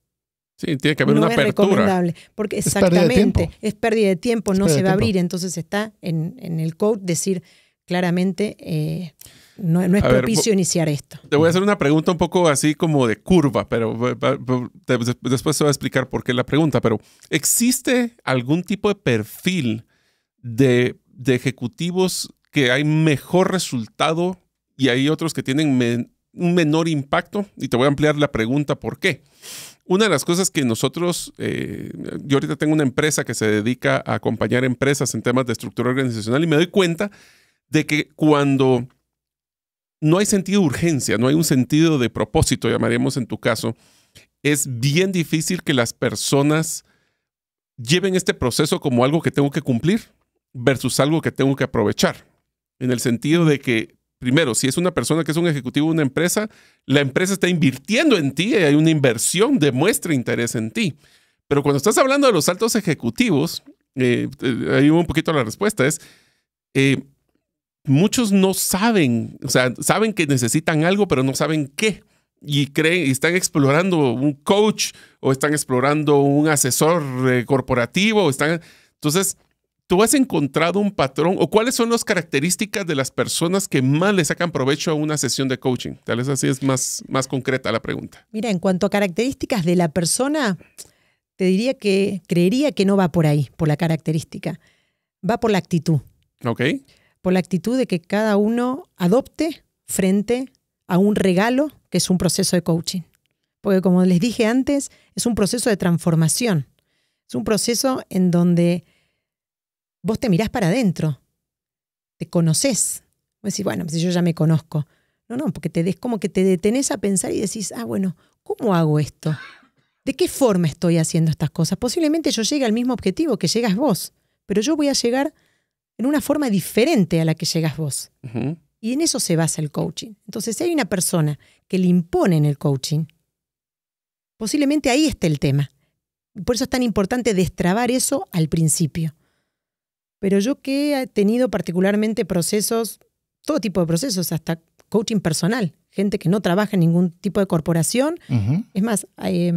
Sí, tiene que haber una
es
apertura.
Recomendable, porque exactamente es pérdida de tiempo, no se va a abrir. Entonces está en el coach decir claramente no es propicio iniciar esto.
Te voy a hacer una pregunta un poco así como de curva, pero después te voy a explicar por qué la pregunta. Pero ¿existe algún tipo de perfil de ejecutivos que hay mejor resultado y hay otros que tienen un menor impacto? Y te voy a ampliar la pregunta por qué. Una de las cosas que nosotros, yo ahorita tengo una empresa que se dedica a acompañar empresas en temas de estructura organizacional y me doy cuenta de que cuando no hay sentido de urgencia, no hay un sentido de propósito, llamaríamos en tu caso, es bien difícil que las personas lleven este proceso como algo que tengo que cumplir versus algo que tengo que aprovechar. En el sentido de que, primero, si es una persona que es un ejecutivo de una empresa, la empresa está invirtiendo en ti, hay una inversión, demuestra interés en ti. Pero cuando estás hablando de los altos ejecutivos, ahí un poquito la respuesta es, muchos no saben, o sea, saben que necesitan algo, pero no saben qué. Y están explorando un coach o están explorando un asesor corporativo. Entonces, ¿tú has encontrado un patrón o cuáles son las características de las personas que más le sacan provecho a una sesión de coaching? Tal vez así es más concreta la pregunta.
Mira, en cuanto a características de la persona, te diría que creería que no va por ahí, por la característica. Va por la actitud.
Ok.
Por la actitud de que cada uno adopte frente a un regalo que es un proceso de coaching. Porque como les dije antes, es un proceso de transformación. Es un proceso en donde vos te mirás para adentro, te conocés. Vos decís, bueno, si yo ya me conozco. No, porque como que te detenés a pensar y decís, bueno, ¿cómo hago esto? ¿De qué forma estoy haciendo estas cosas? Posiblemente yo llegue al mismo objetivo que llegas vos, pero yo voy a llegar en una forma diferente a la que llegas vos.
Uh-huh.
Y en eso se basa el coaching. Entonces, si hay una persona que le impone en el coaching, posiblemente ahí esté el tema. Por eso es tan importante destrabar eso al principio. Pero yo que he tenido particularmente procesos, todo tipo de procesos, hasta coaching personal, gente que no trabaja en ningún tipo de corporación.
Ujú.
Es más, hay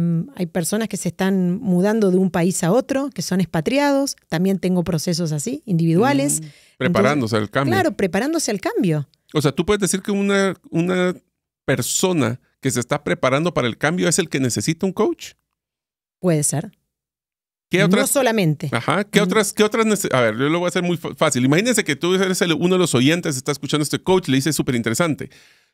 personas que se están mudando de un país a otro, que son expatriados. También tengo procesos así, individuales.
Preparándose al cambio.
Claro, preparándose al cambio.
O sea, tú puedes decir que una persona que se está preparando para el cambio es el que necesita un coach.
Puede ser.
¿Qué otras?
No solamente.
Ajá. ¿Qué otras? A ver, yo lo voy a hacer muy fácil. Imagínense que tú eres uno de los oyentes, está escuchando este coach, le dice súper interesante.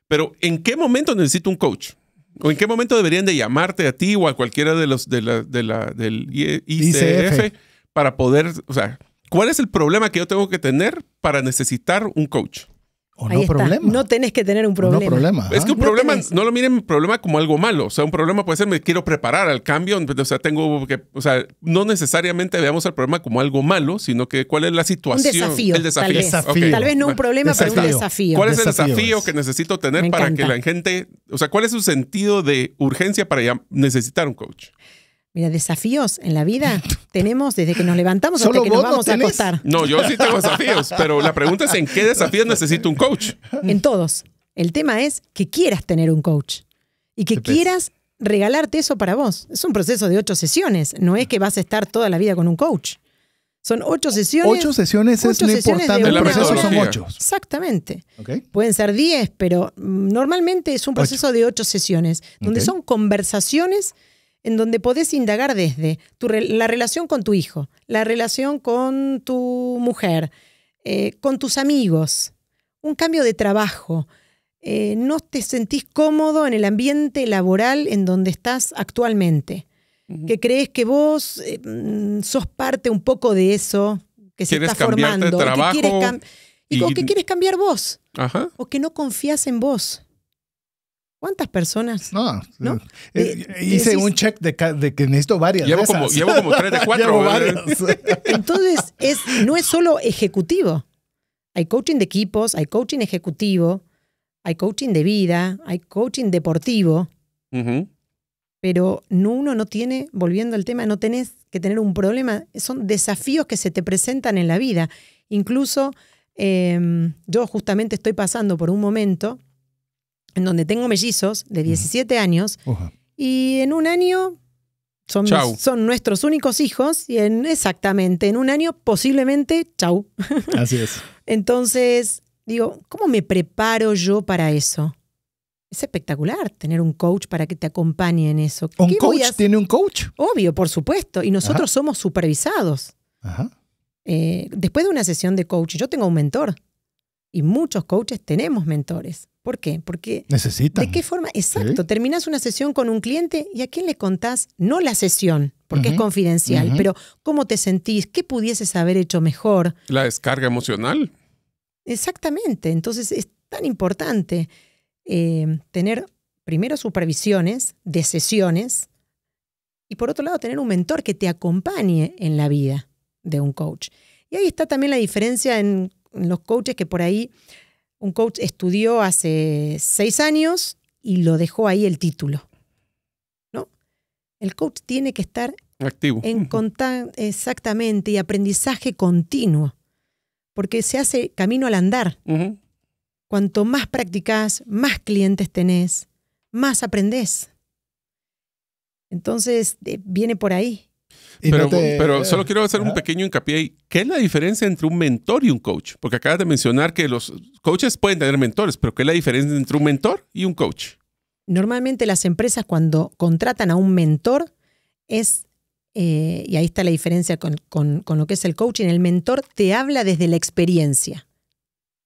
Pero ¿en qué momento necesito un coach? ¿O en qué momento deberían de llamarte a ti o a cualquiera de los del ICF para poder, o sea, ¿cuál es el problema que yo tengo que tener para necesitar un coach?
O
Ahí
no
está.
problema.
No tenés que tener un problema.
No problema.
Es que un
No
problema,
tenés.
no lo miren problema como algo malo. O sea, un problema puede ser me quiero preparar al cambio. O sea, no necesariamente veamos el problema como algo malo, sino que cuál es la situación.
Un desafío.
El desafío.
Tal vez.
Desafío.
Tal vez no un problema, pero un
Desafío.
desafío.
¿Cuál es el
Desafíos.
desafío que necesito tener
Me
para
encanta.
que la gente, o sea, cuál es su sentido de urgencia para necesitar un coach?
Mira, desafíos en la vida tenemos desde que nos levantamos hasta
Solo
que nos
vos no
vamos a
tenés.
acostar.
No, yo sí tengo desafíos, pero la pregunta es ¿en qué desafíos necesito un coach?
En todos. El tema es que quieras tener un coach y que
Te
quieras regalarte eso para vos. Es un proceso de 8 sesiones. No es que vas a estar toda la vida con un coach. Son 8 sesiones.
8 sesiones es
8
lo
sesiones
importante.
de
El
una
proceso son
metodología.
8.
Exactamente.
¿Ok?
Pueden ser 10, pero normalmente es un proceso de 8 sesiones, donde
Ok.
son conversaciones en donde podés indagar desde la relación con tu hijo, la relación con tu mujer, con tus amigos, un cambio de trabajo. No te sentís cómodo en el ambiente laboral en donde estás actualmente, que crees que vos sos parte un poco de eso que se
¿Quieres
está
cambiarte de
formando
trabajo?
o que quieres cambiar vos
Ajá.
o que no confías en vos. ¿Cuántas personas?
No.
¿No?
Hice
decís-
un check de que necesito varias.
Llevo
de esas.
como 3 de 4.
Llevo varias.
Entonces, no es solo ejecutivo. Hay coaching de equipos, hay coaching ejecutivo, hay coaching de vida, hay coaching deportivo,
Ujú.
pero uno no tiene, volviendo al tema, no tenés que tener un problema. Son desafíos que se te presentan en la vida. Incluso yo justamente estoy pasando por un momento en donde tengo mellizos de 17 años
Ujú.
y en un año
Chau.
son nuestros únicos hijos y en un año posiblemente chau.
Así es.
Entonces digo, ¿cómo me preparo yo para eso? Es espectacular tener un coach para que te acompañe en eso.
¿Un coach tiene un coach?
Obvio, por supuesto. Y nosotros somos supervisados.
Ajá.
Después de una sesión de coaching, yo tengo un mentor. Y muchos coaches tenemos mentores. ¿Por qué? Porque
necesitan.
¿de qué forma? Exacto. ¿Sí? Terminás una sesión con un cliente y ¿a quién le contás? No la sesión, porque es confidencial, pero ¿cómo te sentís? ¿Qué pudieses haber hecho mejor?
La descarga emocional.
Exactamente. Entonces es tan importante tener primero supervisiones de sesiones y por otro lado tener un mentor que te acompañe en la vida de un coach. Y ahí está también la diferencia en los coaches que por ahí un coach estudió hace 6 años y lo dejó ahí el título, ¿no? El coach tiene que estar
activo.
En contacto, exactamente, y aprendizaje continuo, porque se hace camino al andar. Cuanto más practicás, más clientes tenés, más aprendés. Entonces, viene por ahí.
Pero solo quiero hacer un pequeño hincapié ahí. ¿Qué es la diferencia entre un mentor y un coach? Porque acabas de mencionar que los coaches pueden tener mentores, pero ¿qué es la diferencia entre un mentor y un coach?
Normalmente las empresas cuando contratan a un mentor y ahí está la diferencia con lo que es el coaching, el mentor te habla desde la experiencia.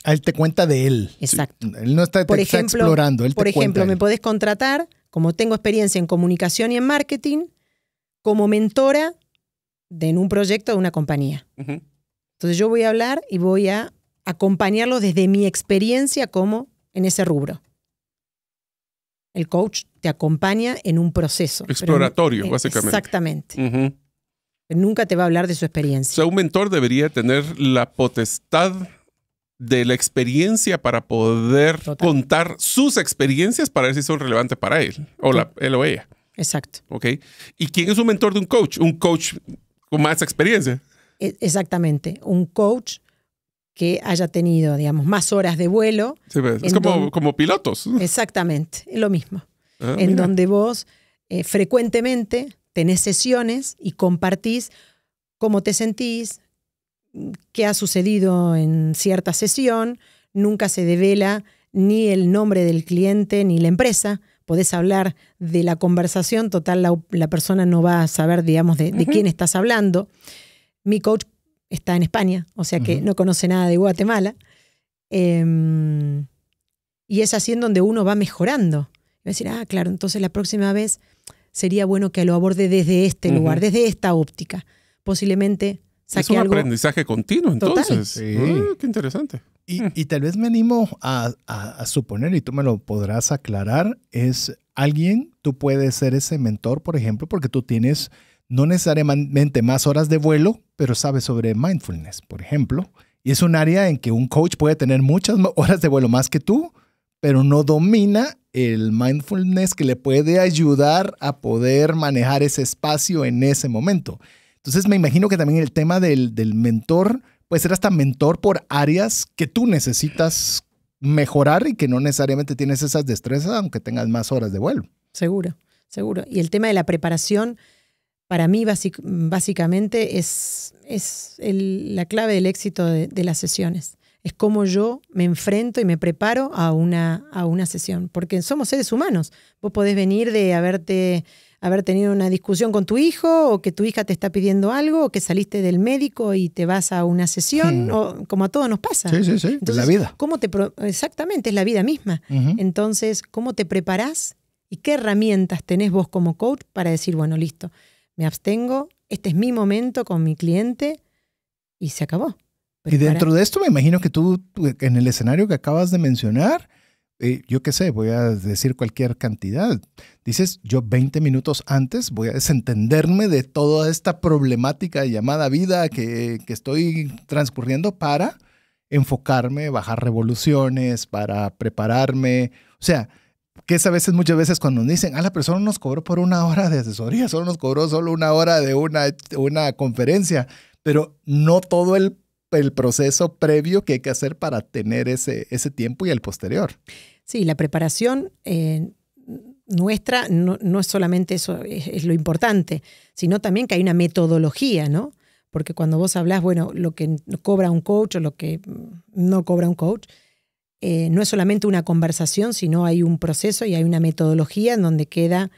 Él te cuenta de él.
Exacto.
Sí, él no está, está explorando, él te cuenta.
Por ejemplo, me podés contratar, como tengo experiencia en comunicación y en marketing, como mentora en un proyecto de una compañía. Entonces yo voy a hablar y voy a acompañarlos desde mi experiencia como en ese rubro. El coach te acompaña en un proceso.
Exploratorio, básicamente.
Exactamente. Nunca te va a hablar de su experiencia.
O sea, un mentor debería tener la potestad de la experiencia para poder contar sus experiencias para ver si son relevantes para él él o ella.
Exacto.
Okay. ¿Y quién es un mentor de un coach? Un coach con más experiencia.
Exactamente. Un coach que haya tenido, digamos, más horas de vuelo.
Sí, es como pilotos.
Exactamente, es lo mismo. Donde vos frecuentemente tenés sesiones y compartís cómo te sentís, qué ha sucedido en cierta sesión. Nunca se devela ni el nombre del cliente ni la empresa. Podés hablar de la conversación, total la persona no va a saber, digamos, de quién estás hablando. Mi coach está en España, o sea que no conoce nada de Guatemala. Y es así en donde uno va mejorando. Va a decir, claro, entonces la próxima vez sería bueno que lo aborde desde este lugar, desde esta óptica. Posiblemente saque algo.
Es un aprendizaje continuo, entonces.
Sí.
Qué interesante.
Y tal vez me animo a suponer, y tú me lo podrás aclarar, es alguien, tú puedes ser ese mentor, por ejemplo, porque tú tienes no necesariamente más horas de vuelo, pero sabes sobre mindfulness, por ejemplo. Y es un área en que un coach puede tener muchas horas de vuelo más que tú, pero no domina el mindfulness que le puede ayudar a poder manejar ese espacio en ese momento. Entonces me imagino que también el tema del mentor puede ser hasta mentor por áreas que tú necesitas mejorar y que no necesariamente tienes esas destrezas aunque tengas más horas de vuelo.
Seguro, seguro. Y el tema de la preparación, para mí básicamente es la clave del éxito de las sesiones. Es cómo yo me enfrento y me preparo a una sesión. Porque somos seres humanos. Vos podés venir de haber tenido una discusión con tu hijo, o que tu hija te está pidiendo algo, o que saliste del médico y te vas a una sesión, o como a todos nos pasa.
Sí. Entonces, es la vida.
Exactamente, es la vida misma. Entonces, ¿cómo te preparás y qué herramientas tenés vos como coach para decir, bueno, listo, me abstengo, este es mi momento con mi cliente y se acabó?
Y dentro de esto me imagino que tú, en el escenario que acabas de mencionar, yo qué sé, voy a decir cualquier cantidad. Dices, yo 20 minutos antes voy a desentenderme de toda esta problemática llamada vida que estoy transcurriendo para enfocarme, bajar revoluciones, para prepararme. O sea, que es muchas veces cuando nos dicen, la persona nos cobró por 1 hora de asesoría, solo nos cobró solo 1 hora de una conferencia, pero no todo el proceso previo que hay que hacer para tener ese tiempo y el posterior.
Sí, la preparación nuestra no es solamente eso, es lo importante, sino también que hay una metodología, ¿no? Porque cuando vos hablás, bueno, lo que cobra un coach o lo que no cobra un coach, no es solamente una conversación, sino hay un proceso y hay una metodología en donde queda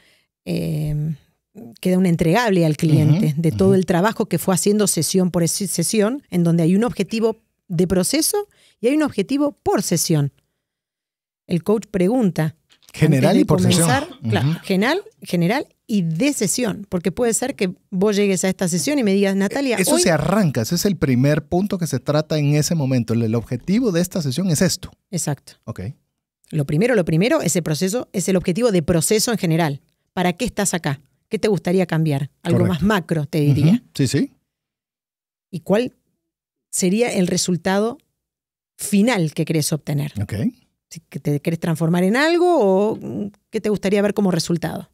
un entregable al cliente de todo el trabajo que fue haciendo sesión por sesión, en donde hay un objetivo de proceso y hay un objetivo por sesión. El coach pregunta.
General y por
comenzar,
sesión.
Claro, general y de sesión. Porque puede ser que vos llegues a esta sesión y me digas, Natalia,
Eso
hoy...
se arranca, ese es el primer punto que se trata en ese momento. El objetivo de esta sesión es esto.
Exacto.
Ok.
Lo primero, ese proceso es el objetivo de proceso en general. ¿Para qué estás acá? ¿Qué te gustaría cambiar? Algo
Correcto.
más macro, te diría.
Sí, sí.
¿Y cuál sería el resultado final que querés obtener?
Ok.
Si que te querés transformar en algo o qué te gustaría ver como resultado.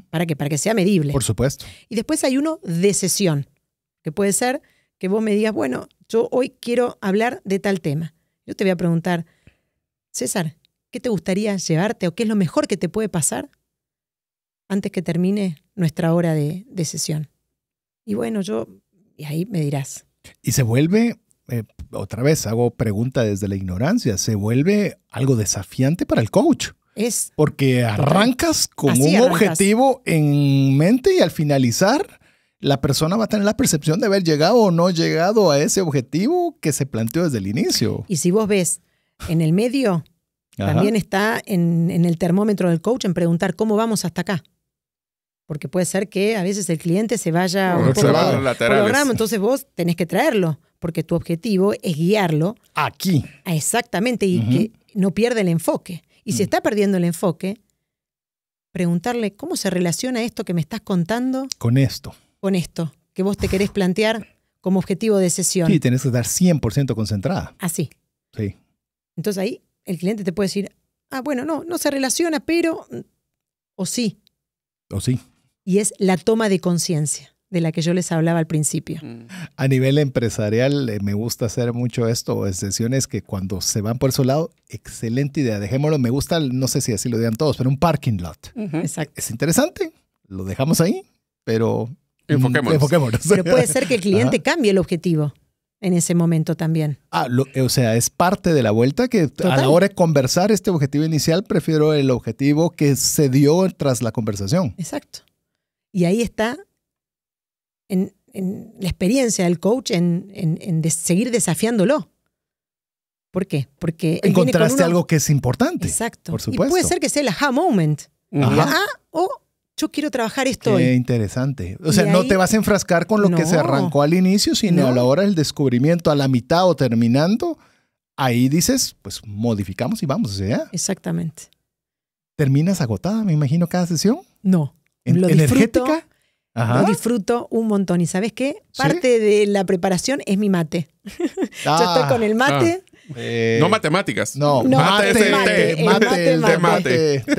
¿Para qué? Para que sea medible.
Por supuesto.
Y después hay uno de sesión, que puede ser que vos me digas, bueno, yo hoy quiero hablar de tal tema. Yo te voy a preguntar, César, ¿qué te gustaría llevarte o qué es lo mejor que te puede pasar antes que termine nuestra hora de sesión? Y bueno, y ahí me dirás.
Y se vuelve, otra vez hago pregunta desde la ignorancia, se vuelve algo desafiante para el coach. Porque arrancas con un objetivo en mente y al finalizar la persona va a tener la percepción de haber llegado o no llegado a ese objetivo que se planteó desde el inicio.
Y si vos ves en el medio, también está en el termómetro del coach en preguntar cómo vamos hasta acá. Porque puede ser que a veces el cliente se vaya un poco por los ramos, entonces vos tenés que traerlo, porque tu objetivo es guiarlo.
Aquí.
Exactamente, y que no pierda el enfoque. Y si está perdiendo el enfoque, preguntarle cómo se relaciona esto que me estás contando
con esto
que vos te querés plantear como objetivo de sesión.
Sí, tenés que estar 100% concentrada.
Así.
Sí.
Entonces ahí el cliente te puede decir, bueno, no se relaciona, pero... O sí.
O sí.
Y es la toma de conciencia de la que yo les hablaba al principio.
A nivel empresarial me gusta hacer mucho esto, sesiones que cuando se van por ese lado, excelente idea, dejémoslo, me gusta, no sé si así lo digan todos, pero un parking lot.
Exacto.
Es interesante, lo dejamos ahí, pero
enfoquémonos.
Pero puede ser que el cliente cambie el objetivo en ese momento también.
O sea, es parte de la vuelta que a la hora de conversar este objetivo inicial, prefiero el objetivo que se dio tras la conversación.
Exacto. Y ahí está en la experiencia del coach en seguir desafiándolo. ¿Por qué? Porque
encontraste algo que es importante.
Exacto.
Por supuesto.
Y puede ser que sea el aha moment. Yo quiero trabajar esto hoy.
Qué interesante. O sea, no te vas a enfrascar con lo que se arrancó al inicio, sino a la hora del descubrimiento, a la mitad o terminando, ahí dices, pues modificamos y vamos. ¿Ya?
Exactamente.
¿Terminas agotada, me imagino, cada sesión?
No.
¿Energética?
Lo disfruto un montón. ¿Y sabes qué? Parte de la preparación es mi mate. Yo estoy con el mate.
No matemáticas.
No,
mate.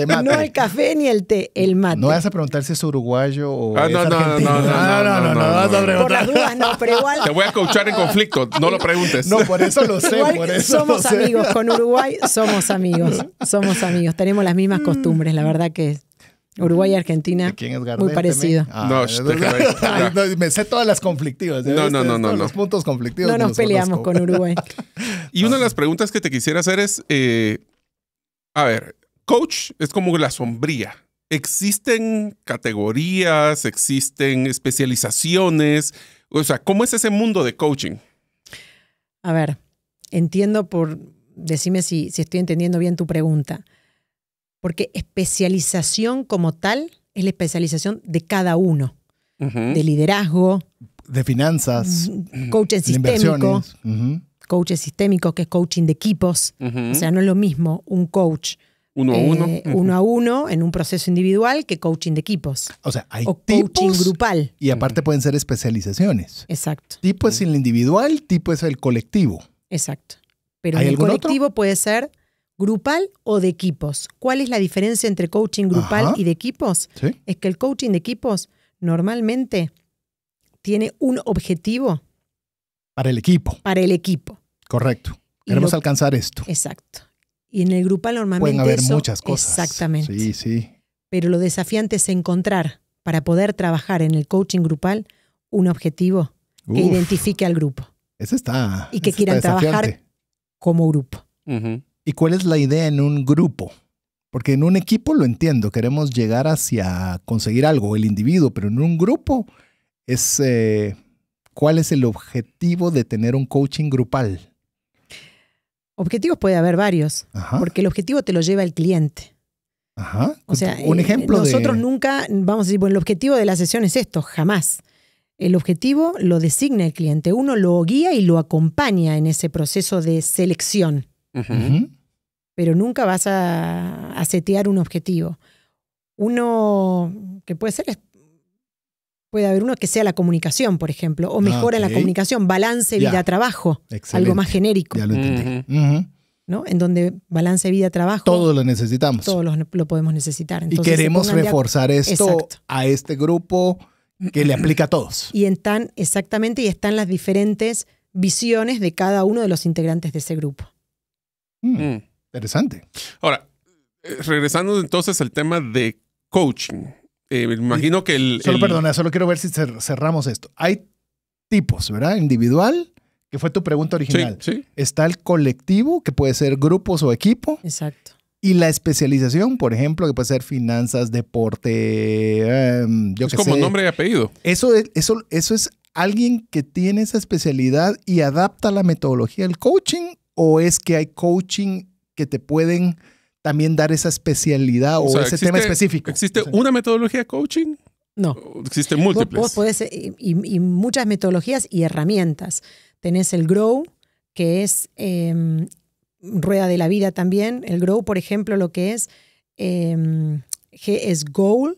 No el café ni el té, el mate.
No vas a preguntar si es uruguayo o es
no,
argentino. No vas a preguntar.
Por las dudas no, pero igual...
Te voy a coachar en conflicto, no lo preguntes.
No, por eso lo sé,
igual
por eso
somos amigos, con Uruguay somos amigos, tenemos las mismas costumbres, la verdad que Uruguay y Argentina,
¿Quién es Gardel,
muy parecido.
Me sé todas las conflictivas.
No.
Los puntos conflictivos.
No nos peleamos con Uruguay.
Y una de las preguntas que te quisiera hacer es, a ver, coach es como la sombría. ¿Existen categorías, existen especializaciones? O sea, ¿cómo es ese mundo de coaching?
A ver, entiendo decime si estoy entendiendo bien tu pregunta. Porque especialización como tal es la especialización de cada uno. De liderazgo.
De finanzas.
Coaching sistémico. Coaching sistémico, que es coaching de equipos. O sea, no es lo mismo un coach
uno a
uno en un proceso individual que coaching de equipos.
O sea, hay
tipos, coaching grupal.
Y aparte pueden ser especializaciones.
Exacto.
Tipo es el individual, tipo es el colectivo.
Exacto. Pero el colectivo puede ser grupal o de equipos. ¿Cuál es la diferencia entre coaching grupal y de equipos?
¿Sí?
Es que el coaching de equipos normalmente tiene un objetivo.
Para el equipo.
Para el equipo.
Correcto. Queremos alcanzar esto.
Exacto. Y en el grupal normalmente
pueden haber muchas cosas.
Exactamente.
Sí.
Pero lo desafiante es encontrar, para poder trabajar en el coaching grupal, un objetivo que identifique al grupo.
Ese está.
Y que quieran trabajar como grupo.
¿Y cuál es la idea en un grupo? Porque en un equipo lo entiendo, queremos llegar hacia conseguir algo, el individuo, pero en un grupo es ¿cuál es el objetivo de tener un coaching grupal?
Objetivos puede haber varios,
Ajá.
porque el objetivo te lo lleva el cliente.
Ajá.
O sea,
un ejemplo
nosotros nunca vamos a decir, bueno, el objetivo de la sesión es esto, jamás. El objetivo lo designa el cliente. Uno lo guía y lo acompaña en ese proceso de selección.
Ujú.
Pero nunca vas a setear un objetivo. Uno que puede ser, puede haber uno que sea la comunicación, por ejemplo, o mejora en la
Ok.
comunicación, balance
Ya.
vida-trabajo,
Excelente.
algo más genérico,
Ya lo entendí. Ujú.
¿no? En donde balance vida-trabajo,
Todos lo necesitamos.
todos lo podemos necesitar.
Y
Entonces, se
queremos
pongan de
reforzar esto
Exacto.
a este grupo que le aplica a todos.
Y están las diferentes visiones de cada uno de los integrantes de ese grupo.
Mm.
Interesante.
Ahora, regresando entonces al tema de coaching. Me imagino que
Solo quiero ver si cerramos esto. Hay tipos, ¿verdad? Individual, que fue tu pregunta original.
Sí.
Está el colectivo, que puede ser grupos o equipo.
Exacto.
Y la especialización, por ejemplo, que puede ser finanzas, deporte, yo
Es
qué
como
sé.
nombre y apellido.
Eso es alguien que tiene esa especialidad y adapta la metodología del coaching, o es que hay coaching que te pueden también dar esa especialidad o
sea,
ese tema específico.
¿Existe una metodología de coaching?
No.
¿O existen múltiples?
Vos podés, y muchas metodologías y herramientas. Tenés el GROW, que es rueda de la vida también. El GROW, por ejemplo, lo que es G es Goal,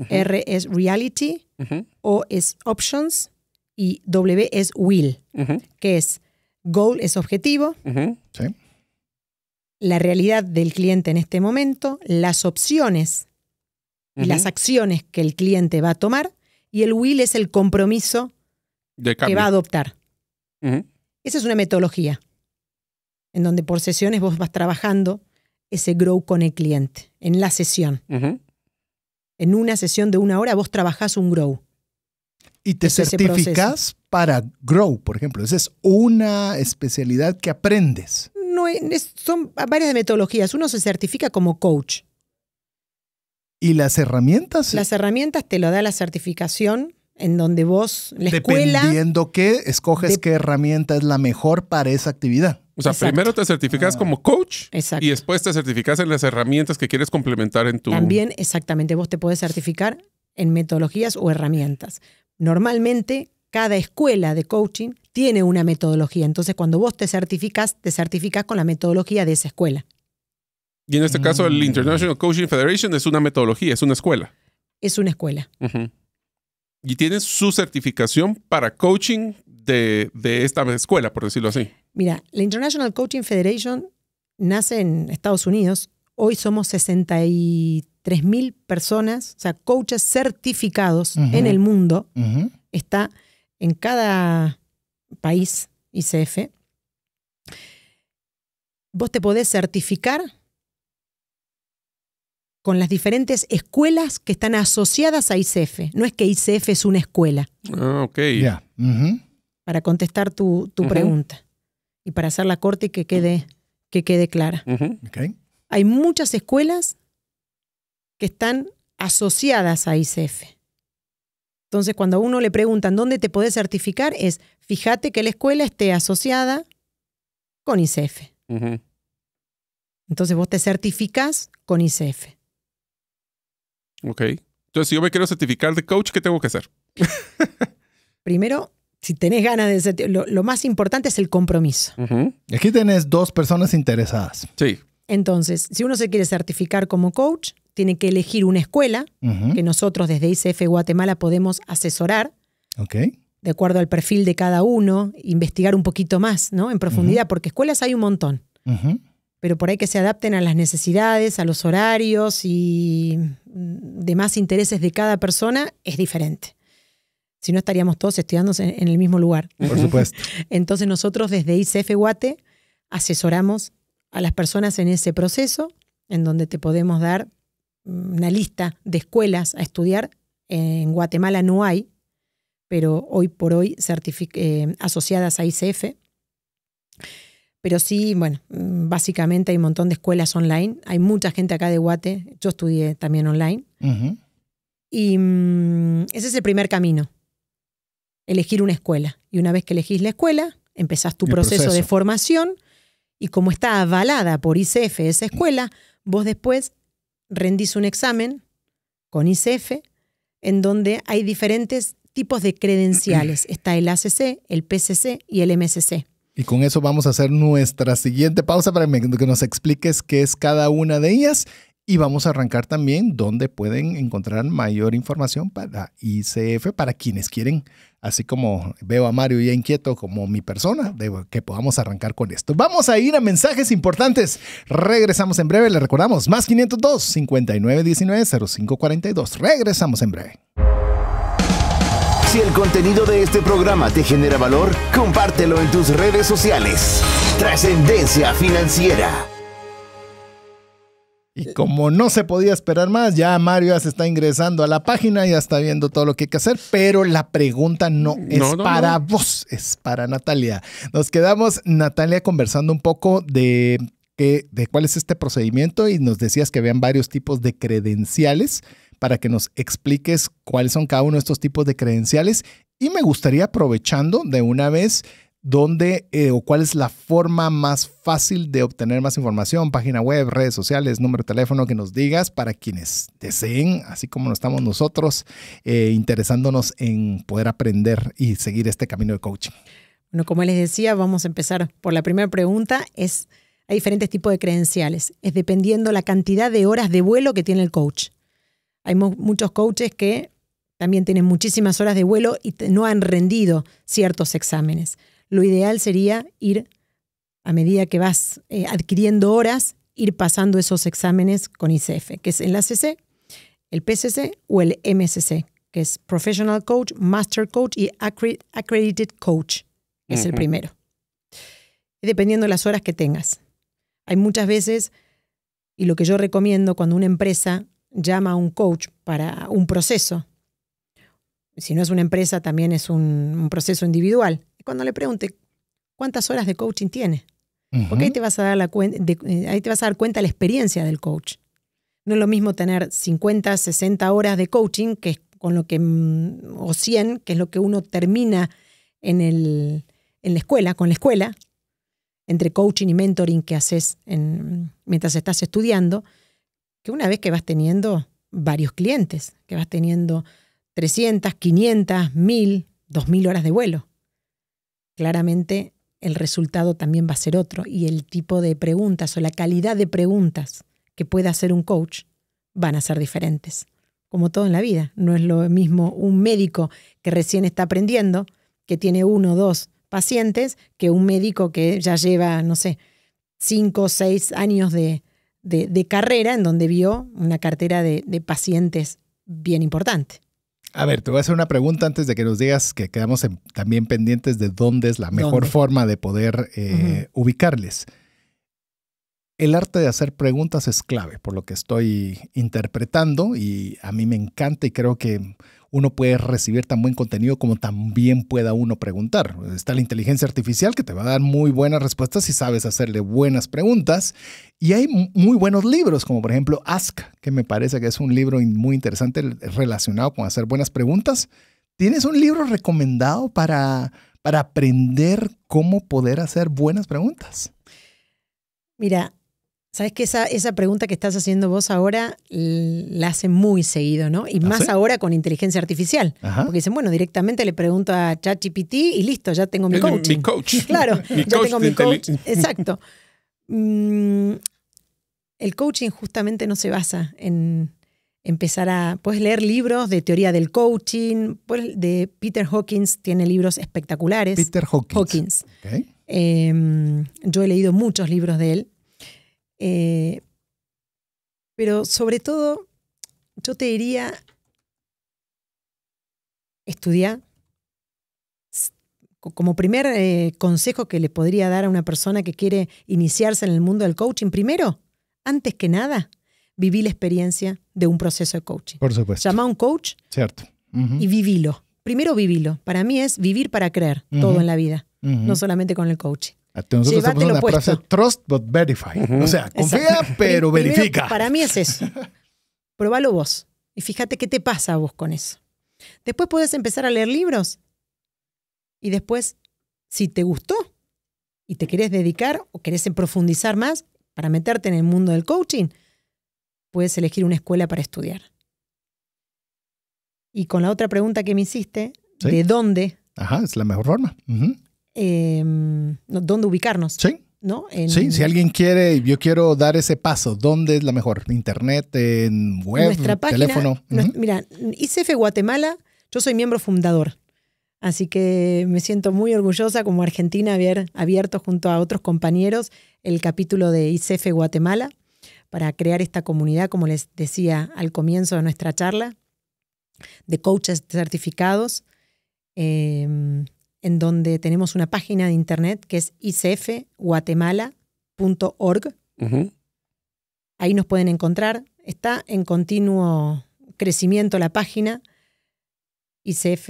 R es Reality,
Ujú,
O es Options y W es Will,
ujú,
que es Goal es objetivo,
ujú.
¿Sí?
la realidad del cliente en este momento, las opciones y las acciones que el cliente va a tomar, y el Will es el compromiso
De
que
cambio.
va a adoptar.
Ujú,
Esa es una metodología en donde por sesiones vos vas trabajando ese grow con el cliente, en la sesión.
ujú.
En una sesión de 1 hora vos trabajás un grow.
Y te
Es ese
certificas para Grow, por ejemplo. Esa es una especialidad que aprendes.
No son varias metodologías. Uno se certifica como coach.
Y las herramientas,
Las herramientas te lo da la certificación en donde vos, la escuela...
dependiendo qué, escoges qué herramienta es la mejor para esa actividad.
O sea,
Exacto.
primero te certificas como coach
Exacto.
y después te certificas en las herramientas que quieres complementar en tu...
También, exactamente, vos te podés certificar en metodologías o herramientas. Normalmente, cada escuela de coaching tiene una metodología. Entonces, cuando vos te certificas con la metodología de esa escuela.
Y en este caso, el International Coaching Federation es una metodología, es una escuela.
Es una escuela.
Ujú. Y tienes su certificación para coaching de esta escuela, por decirlo así.
Mira, la International Coaching Federation nace en Estados Unidos. Hoy somos 63,000 personas, o sea, coaches certificados en el mundo.
Ujú.
Está en cada país ICF. Vos te podés certificar con las diferentes escuelas que están asociadas a ICF. No es que ICF es una escuela,
Ah, ok.
Ya. Ujú.
para contestar tu pregunta y para hacerla corta y que quede clara.
Ujú.
Ok.
Hay muchas escuelas que están asociadas a ICF. Entonces, cuando a uno le preguntan dónde te podés certificar, es fíjate que la escuela esté asociada con ICF.
Ujú.
Entonces, vos te certificás con ICF.
Ok. Entonces, si yo me quiero certificar de coach, ¿qué tengo que hacer?
Primero, si tenés ganas de lo más importante es el compromiso.
Ujú.
Aquí tenés 2 personas interesadas.
Sí.
Entonces, si uno se quiere certificar como coach, tiene que elegir una escuela
Ujú.
que nosotros desde ICF Guatemala podemos asesorar
Ok.
de acuerdo al perfil de cada uno, investigar un poquito más, ¿no? En profundidad, porque escuelas hay un montón,
Ujú.
pero por ahí que se adapten a las necesidades, a los horarios y demás intereses de cada persona es diferente. Si no, estaríamos todos estudiando en el mismo lugar.
Por supuesto.
Entonces nosotros desde ICF Guate asesoramos a las personas en ese proceso, en donde te podemos dar una lista de escuelas a estudiar. En Guatemala no hay, pero hoy por hoy asociadas a ICF, Pero sí, bueno, básicamente hay un montón de escuelas online. Hay mucha gente acá de Guate. Yo estudié también online.
Ujú.
Y ese es el primer camino. Elegir una escuela. Y una vez que elegís la escuela, empezás tu proceso de formación. Y como está avalada por ICF esa escuela, vos después rendís un examen con ICF en donde hay diferentes tipos de credenciales. Está el ACC, el PCC y el MCC.
Y con eso vamos a hacer nuestra siguiente pausa para que nos expliques qué es cada una de ellas. Y vamos a arrancar también dónde pueden encontrar mayor información para ICF, para quienes quieren, así como veo a Mario ya inquieto como mi persona, de que podamos arrancar con esto. Vamos a ir a mensajes importantes. Regresamos en breve. Le recordamos, más 502-5919-0542. Regresamos en breve.
Si el contenido de este programa te genera valor, compártelo en tus redes sociales. Trascendencia Financiera.
Y como no se podía esperar más, ya Mario ya se está ingresando a la página, ya está viendo todo lo que hay que hacer, pero la pregunta no es para vos, es para Natalia. Nos quedamos, Natalia, conversando un poco de cuál es este procedimiento y nos decías que habían varios tipos de credenciales para que nos expliques cuáles son cada uno de estos tipos de credenciales. Y me gustaría, aprovechando de una vez, dónde o cuál es la forma más fácil de obtener más información, página web, redes sociales, número de teléfono, que nos digas para quienes deseen, así como estamos nosotros, interesándonos en poder aprender y seguir este camino de coaching.
Bueno, como les decía, vamos a empezar por la primera pregunta. Hay diferentes tipos de credenciales. Es dependiendo la cantidad de horas de vuelo que tiene el coach. Hay muchos coaches que también tienen muchísimas horas de vuelo y no han rendido ciertos exámenes. Lo ideal sería ir, a medida que vas adquiriendo horas, ir pasando esos exámenes con ICF, que es el ACC, el PCC o el MCC, que es Professional Coach, Master Coach y Accredited Coach, que es el primero. Y dependiendo de las horas que tengas. Hay muchas veces, y lo que yo recomiendo cuando una empresa llama a un coach para un proceso, si no es una empresa, también es un proceso individual. Cuando le pregunte cuántas horas de coaching tiene, porque ahí te vas a dar cuenta de la experiencia del coach. No es lo mismo tener 50, 60 horas de coaching que con lo que, o 100, que es lo que uno termina en la escuela, con la escuela, entre coaching y mentoring que haces mientras estás estudiando, que una vez que vas teniendo varios clientes, que vas teniendo 300, 500, 1000, 2000 horas de vuelo. Claramente el resultado también va a ser otro y el tipo de preguntas o la calidad de preguntas que pueda hacer un coach van a ser diferentes. Como todo en la vida, no es lo mismo un médico que recién está aprendiendo, que tiene 1 o 2 pacientes, que un médico que ya lleva, 5 o 6 años de carrera en donde vio una cartera de pacientes bien importante. A ver, te voy a hacer una pregunta antes de que nos digas, que quedamos también pendientes de dónde es la mejor forma de poder ubicarles. El arte de hacer preguntas es clave, por lo que estoy interpretando, y a mí me encanta y creo que uno puede recibir tan buen contenido como también pueda uno preguntar. Está la inteligencia artificial que te va a dar muy buenas respuestas si sabes hacerle buenas preguntas. Y hay muy buenos libros, como por ejemplo Ask, que me parece que es un libro muy interesante relacionado con hacer buenas preguntas. ¿Tienes un libro recomendado para aprender cómo poder hacer buenas preguntas? Mira, sabes que esa pregunta que estás haciendo vos ahora la hacen muy seguido, ¿no? Y más ahora con inteligencia artificial. Ajá. Porque dicen, bueno, directamente le pregunto a ChatGPT y listo, ya tengo mi coaching.
Mi coach.
Claro, ya tengo mi coach. Exacto. El coaching justamente no se basa en empezar puedes leer libros de teoría del coaching, de Peter Hawkins, tiene libros espectaculares. Peter Hawkins. Okay. Yo he leído muchos libros de él. Pero sobre todo, yo te diría, estudiar. Como primer consejo que le podría dar a una persona que quiere iniciarse en el mundo del coaching, primero, antes que nada, viví la experiencia de un proceso de coaching. Por supuesto. Llama a un coach. Cierto. Y vivilo. Primero vivilo. Para mí es vivir para creer todo en la vida, no solamente con el coaching.
Nosotros tenemos
Llévatelo
una
puesto.
frase, trust but verify. O sea, confía,
Exacto.
pero
Primero,
verifica.
Para mí es eso. Probalo vos y fíjate qué te pasa a vos con eso. Después puedes empezar a leer libros y después, si te gustó y te querés dedicar o querés profundizar más para meterte en el mundo del coaching, puedes elegir una escuela para estudiar. Y con la otra pregunta que me hiciste,
Sí.
¿de dónde?
Ajá, es la mejor forma. Ujú.
¿Dónde ubicarnos?
Sí.
¿No?
Sí, si alguien quiere, yo quiero dar ese paso, ¿dónde es la mejor? ¿Internet, en web,
Nuestra página,
teléfono?
Mira, ICF Guatemala, yo soy miembro fundador, así que me siento muy orgullosa como argentina haber abierto junto a otros compañeros el capítulo de ICF Guatemala para crear esta comunidad, como les decía al comienzo de nuestra charla, de coaches certificados, en donde tenemos una página de internet que es icfguatemala.org.
Ujú.
Ahí nos pueden encontrar. Está en continuo crecimiento la página. ICF,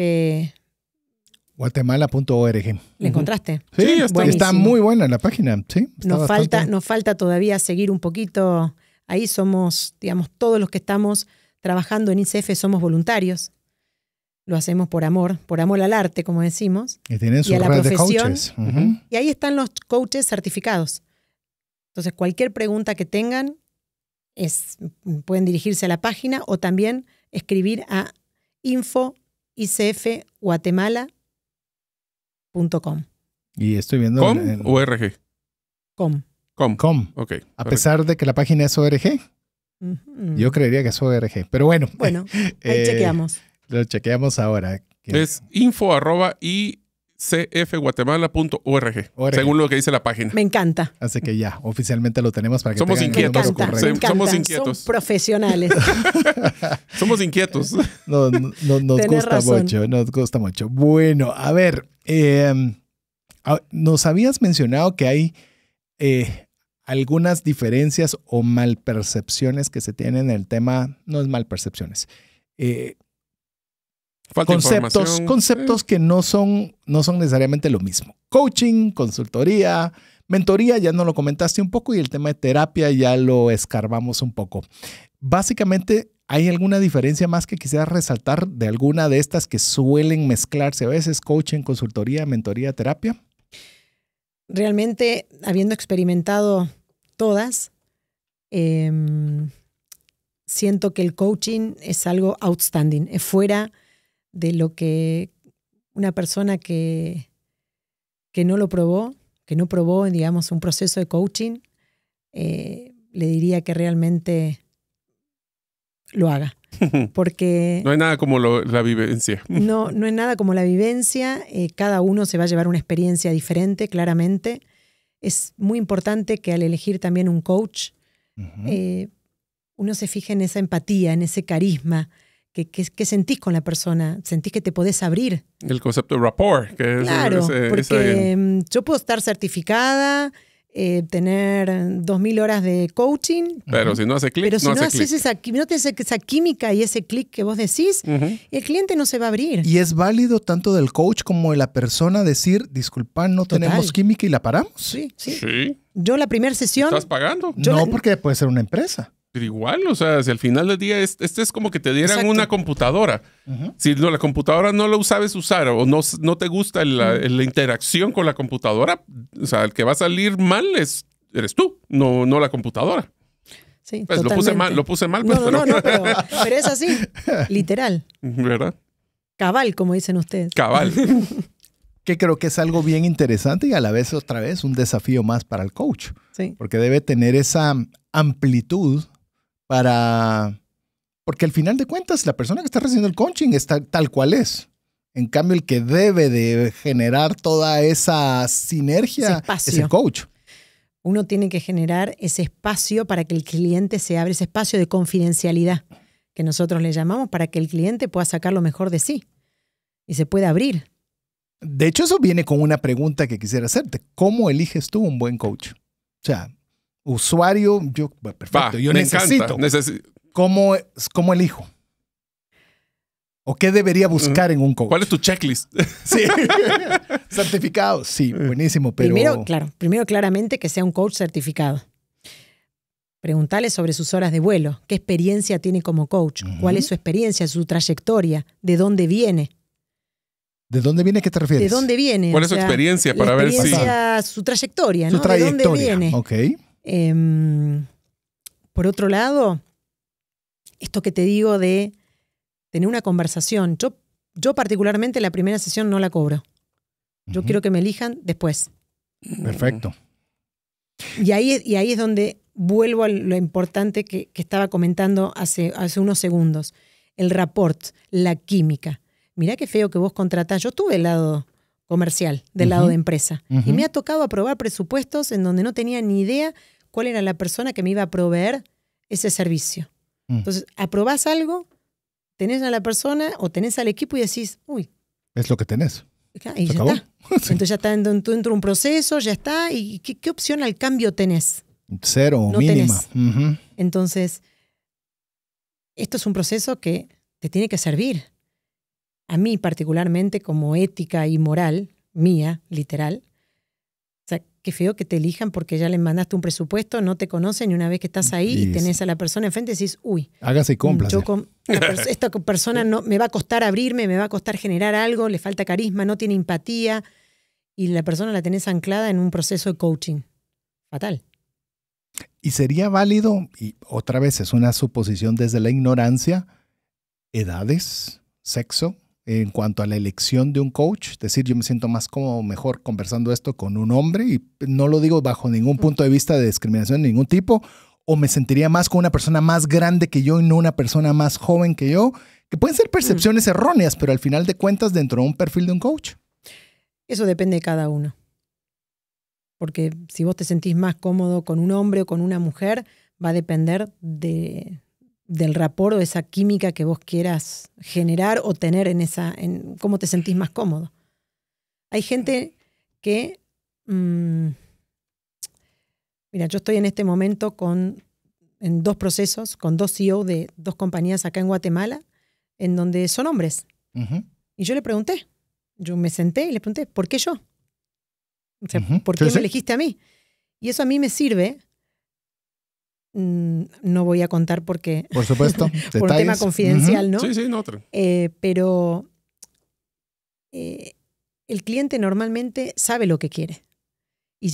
Guatemala.org.
¿la encontraste?
Sí, está.
Buenísimo.
Está muy buena la página. Sí, está bastante-
Nos falta todavía seguir un poquito. Ahí somos, digamos, todos los que estamos trabajando en ICF somos voluntarios. Lo hacemos por amor al arte, como decimos.
Y tienen su
a la
red de
profesión.
coaches. Ujú.
Y ahí están los coaches certificados. Entonces, cualquier pregunta que tengan, pueden dirigirse a la página o también escribir a info.icfguatemala.com.
Y estoy viendo
¿Com o RG?
Com.
Com. Ok.
A pesar de que la página es ORG,
Ujú.
yo creería que es ORG. Pero bueno,
Bueno, ahí chequeamos.
lo chequeamos ahora.
Es info@icfguatemala.org,
ORG.
según lo que dice la página.
Me encanta.
Así que ya, oficialmente lo tenemos para que
Somos
tengan
inquietos.
el número
Me
correcto.
encanta.
Somos inquietos.
Son profesionales.
Somos inquietos.
Nos
Tenés
gusta
razón.
mucho, nos gusta mucho. Bueno, a ver, nos habías mencionado que hay algunas diferencias o malpercepciones que se tienen en el tema, no es malpercepciones,
Falta información.
conceptos que no son necesariamente lo mismo. Coaching, consultoría, mentoría, ya nos lo comentaste un poco y el tema de terapia ya lo escarbamos un poco. Básicamente, ¿hay alguna diferencia más que quisieras resaltar de alguna de estas que suelen mezclarse a veces? Coaching, consultoría, mentoría, terapia.
Realmente, habiendo experimentado todas, siento que el coaching es algo outstanding, es fuera de lo que una persona que no lo probó, que no probó, digamos, un proceso de coaching, le diría que realmente lo haga. Porque
No hay nada como la vivencia.
no es nada como la vivencia, cada uno se va a llevar una experiencia diferente, claramente. Es muy importante que al elegir también un coach, uno se fije en esa empatía, en ese carisma, que sentís con la persona, sentís que te podés abrir.
El concepto de rapport. Que es
Claro, porque yo puedo estar certificada, tener 2000 horas de coaching,
pero si no hace clic,
pero si
no
no
hace
haces
clic.
no tienes esa química y ese clic que vos decís, el cliente no se va a abrir.
Y es válido tanto del coach como de la persona decir, disculpa, no
Total.
tenemos química y la paramos.
Sí.
Sí.
Yo la primera sesión,
¿Estás pagando?
No, porque puede ser una empresa.
Pero igual, o sea, si al final del día es como que te dieran
Exacto.
una computadora. Si la computadora no la sabes usar o no te gusta la interacción con la computadora, o sea, el que va a salir mal eres tú, no la computadora.
sí,
Pues lo puse mal, pues,
No, pero es así, literal.
¿Verdad?
Cabal, como dicen ustedes.
Cabal.
Que creo que es algo bien interesante y a la vez otra vez un desafío más para el coach.
Sí.
Porque debe tener esa amplitud porque al final de cuentas la persona que está recibiendo el coaching está tal cual es. En cambio, el que debe de generar toda esa sinergia
Ese espacio.
es el coach.
Uno tiene que generar ese espacio para que el cliente se abra, ese espacio de confidencialidad que nosotros le llamamos, para que el cliente pueda sacar lo mejor de sí y se pueda abrir.
De hecho, eso viene con una pregunta que quisiera hacerte. ¿Cómo eliges tú un buen coach? O sea, usuario, perfecto, yo
me
necesito.
encanta.
¿Cómo elijo? ¿O qué debería buscar en un coach?
¿Cuál es tu checklist?
Sí. Certificado, sí, buenísimo. Pero...
Primero claramente que sea un coach certificado. Preguntarle sobre sus horas de vuelo, qué experiencia tiene como coach, cuál es su experiencia, su trayectoria, de dónde viene.
¿De dónde viene? ¿Qué te refieres?
¿De dónde viene?
¿Cuál es su experiencia para ver si...
Su trayectoria, ¿no?
Su trayectoria.
¿De dónde viene?
Ok.
Por otro lado, esto que te digo de tener una conversación. Yo particularmente la primera sesión no la cobro. Yo quiero que me elijan después.
Perfecto.
Y ahí es donde vuelvo a lo importante que estaba comentando hace unos segundos. El rapport, la química. Mirá qué feo que vos contratás. Yo tuve el lado comercial, del lado de empresa. Y me ha tocado aprobar presupuestos en donde no tenía ni idea cuál era la persona que me iba a proveer ese servicio. Entonces, aprobás algo, tenés a la persona o tenés al equipo y decís, uy.
Es lo que tenés.
Y ya está. Entonces ya está dentro de un proceso, ya está. ¿Y qué opción al cambio tenés?
Cero o
no
mínima.
Tenés. Entonces, esto es un proceso que te tiene que servir. A mí particularmente como ética y moral mía, literal. O sea, qué feo que te elijan porque ya le mandaste un presupuesto, no te conocen y una vez que estás ahí y tenés a la persona enfrente decís, uy.
Hágase y cómplase.
Esta persona no, me va a costar abrirme, me va a costar generar algo, le falta carisma, no tiene empatía y la persona la tenés anclada en un proceso de coaching. Fatal.
Y sería válido, y otra vez es una suposición desde la ignorancia, edades, sexo, en cuanto a la elección de un coach. Es decir, yo me siento más cómodo, mejor conversando esto con un hombre y no lo digo bajo ningún punto de vista de discriminación de ningún tipo, o me sentiría más con una persona más grande que yo y no una persona más joven que yo, que pueden ser percepciones erróneas, pero al final de cuentas dentro de un perfil de un coach.
Eso depende de cada uno. Porque si vos te sentís más cómodo con un hombre o con una mujer, va a depender del rapport o de esa química que vos quieras generar o tener en cómo te sentís más cómodo. Hay gente que... mira, yo estoy en este momento en 2 procesos, con 2 CEO de 2 compañías acá en Guatemala, en donde son hombres. Y yo le pregunté, yo me senté y le pregunté, ¿por qué yo? O sea, ¿por qué me elegiste a mí? Y eso a mí me sirve. No voy a contar porque...
Por supuesto.
por un tema confidencial, ¿no?
Sí, no otro.
Pero el cliente normalmente sabe lo que quiere. Y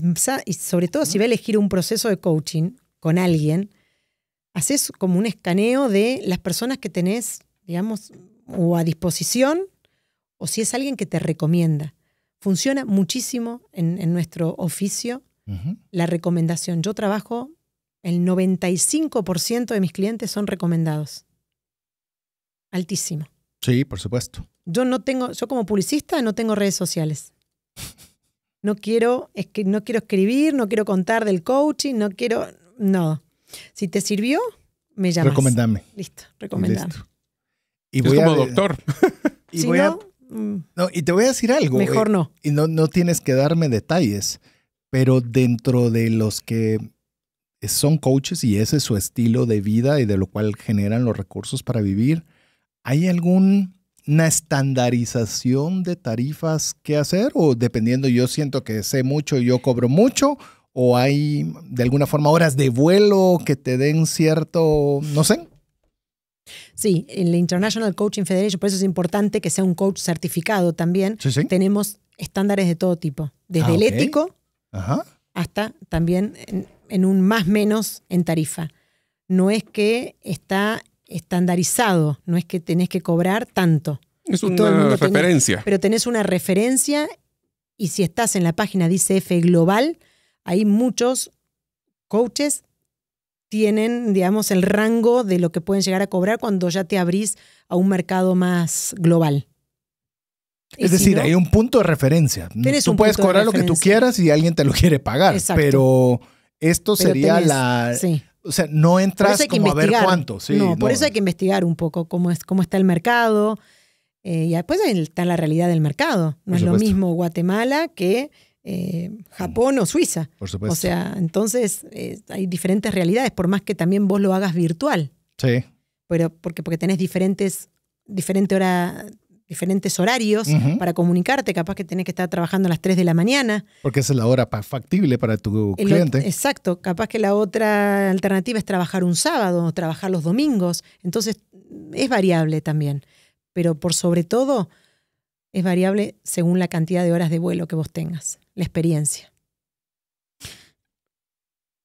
sobre todo si va a elegir un proceso de coaching con alguien, haces como un escaneo de las personas que tenés, digamos, o a disposición, o si es alguien que te recomienda. Funciona muchísimo en nuestro oficio la recomendación. Yo trabajo, el 95% de mis clientes son recomendados. Altísimo.
Sí, por supuesto.
Yo como publicista no tengo redes sociales. No quiero escribir, no quiero contar del coaching, no. Si te sirvió, me llamas.
Recomendame.
Listo, recomendame.
Listo. Y
es como doctor.
Y y te voy a decir algo.
Mejor no.
Y no tienes que darme detalles, pero dentro de los que son coaches y ese es su estilo de vida y de lo cual generan los recursos para vivir, ¿hay alguna estandarización de tarifas que hacer? O dependiendo, yo siento que sé mucho y yo cobro mucho, o hay de alguna forma horas de vuelo que te den cierto, no sé.
Sí, en la International Coaching Federation, por eso es importante que sea un coach certificado también.
Sí.
Tenemos estándares de todo tipo, desde el ético hasta también en un más menos en tarifa. No es que está estandarizado, no es que tenés que cobrar tanto.
Es una referencia.
Pero tenés una referencia y si estás en la página de ICF Global, hay muchos coaches tienen, digamos, el rango de lo que pueden llegar a cobrar cuando ya te abrís a un mercado más global.
Es decir, hay un punto de referencia. Tú puedes cobrar lo que tú quieras y alguien te lo quiere pagar. Exacto. Pero esto sería
sí.
O sea, no entras como a ver cuánto. Sí,
por eso hay que investigar un poco cómo está el mercado. Y después está la realidad del mercado. No es lo mismo Guatemala que Japón o Suiza.
Por supuesto.
O sea, entonces hay diferentes realidades, por más que también vos lo hagas virtual.
Sí.
Pero porque tenés diferentes diferentes horarios para comunicarte. Capaz que tenés que estar trabajando a las 3 de la mañana.
Porque esa es la hora factible para tu cliente.
Exacto. Capaz que la otra alternativa es trabajar un sábado o trabajar los domingos. Entonces, es variable también. Pero por sobre todo, es variable según la cantidad de horas de vuelo que vos tengas, la experiencia.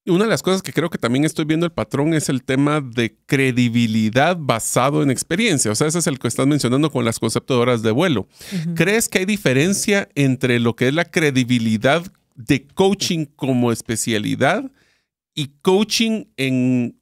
Y una de las cosas que creo que también estoy viendo el patrón es el tema de credibilidad basado en experiencia. O sea, ese es el que estás mencionando con las conceptos de horas de vuelo. ¿Crees que hay diferencia entre lo que es la credibilidad de coaching como especialidad y coaching en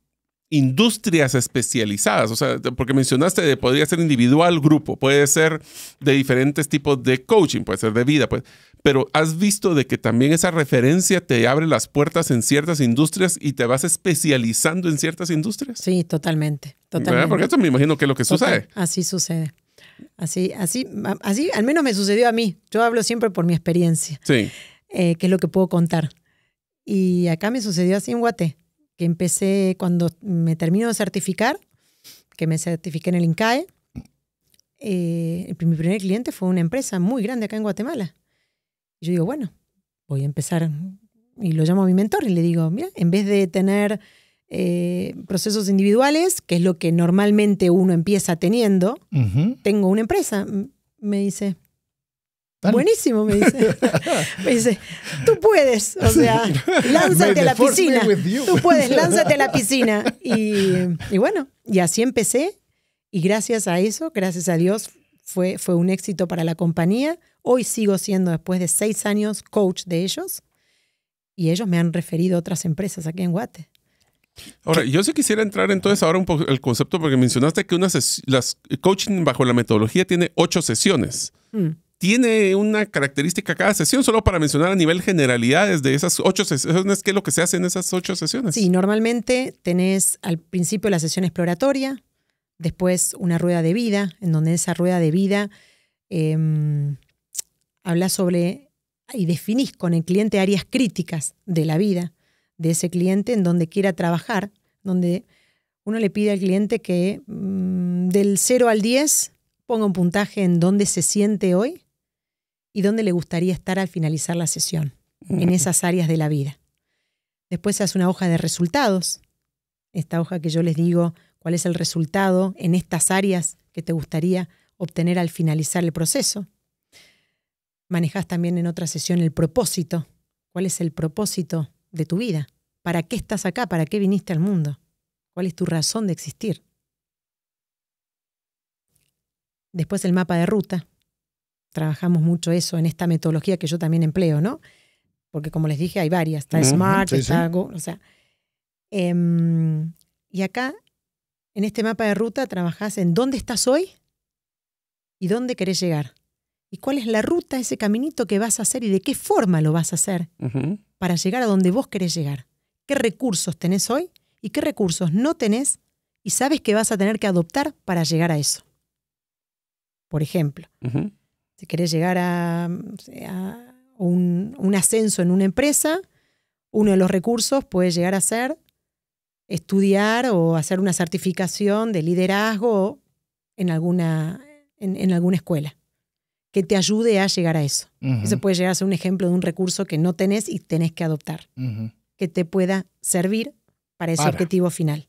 industrias especializadas? O sea, porque mencionaste podría ser individual, grupo, puede ser de diferentes tipos de coaching, puede ser de vida, pues. Pero ¿has visto de que también esa referencia te abre las puertas en ciertas industrias y te vas especializando en ciertas industrias?
Sí, totalmente.
Porque esto me imagino que es lo que sucede.
Así sucede. Así al menos me sucedió a mí. Yo hablo siempre por mi experiencia,
Sí.
Que es lo que puedo contar. Y acá me sucedió así en Guaté, que empecé cuando me termino de certificar, que me certifiqué en el INCAE. Mi primer cliente fue una empresa muy grande acá en Guatemala. Y yo digo, bueno, voy a empezar. Y lo llamo a mi mentor y le digo, mira, en vez de tener procesos individuales, que es lo que normalmente uno empieza teniendo, tengo una empresa. Me dice, buenísimo, me dice. Me dice, tú puedes, o sea, lánzate a la piscina. Tú puedes, lánzate a la piscina. Y bueno, y así empecé. Y gracias a eso, gracias a Dios, fue un éxito para la compañía. Hoy sigo siendo, después de 6 años, coach de ellos. Y ellos me han referido a otras empresas aquí en Guate.
Ahora, yo sí quisiera entrar entonces ahora un poco el concepto, porque mencionaste que las coaching bajo la metodología tiene 8 sesiones. ¿Tiene una característica cada sesión? Solo para mencionar a nivel generalidades de esas 8 sesiones, ¿qué es lo que se hace en esas 8 sesiones?
Sí, normalmente tenés al principio la sesión exploratoria, después una rueda de vida, en donde esa rueda de vida hablas sobre y definís con el cliente áreas críticas de la vida de ese cliente en donde quiera trabajar, donde uno le pide al cliente que del 0 al 10 ponga un puntaje en dónde se siente hoy y dónde le gustaría estar al finalizar la sesión, en esas áreas de la vida. Después se hace una hoja de resultados, esta hoja que yo les digo cuál es el resultado en estas áreas que te gustaría obtener al finalizar el proceso. Manejás también en otra sesión el propósito. ¿Cuál es el propósito de tu vida? ¿Para qué estás acá? ¿Para qué viniste al mundo? ¿Cuál es tu razón de existir? Después el mapa de ruta. Trabajamos mucho eso en esta metodología que yo también empleo, ¿no? Porque como les dije, hay varias. Está SMART, está Go, o sea. Y acá, en este mapa de ruta, trabajás en dónde estás hoy y dónde querés llegar. Y cuál es la ruta, ese caminito que vas a hacer y de qué forma lo vas a hacer para llegar a donde vos querés llegar. ¿Qué recursos tenés hoy y qué recursos no tenés y sabes que vas a tener que adoptar para llegar a eso? Por ejemplo, si querés llegar a un ascenso en una empresa, uno de los recursos puede llegar a ser estudiar o hacer una certificación de liderazgo en alguna escuela que te ayude a llegar a eso. Ese puede llegar a ser un ejemplo de un recurso que no tenés y tenés que adoptar, que te pueda servir para ese objetivo final.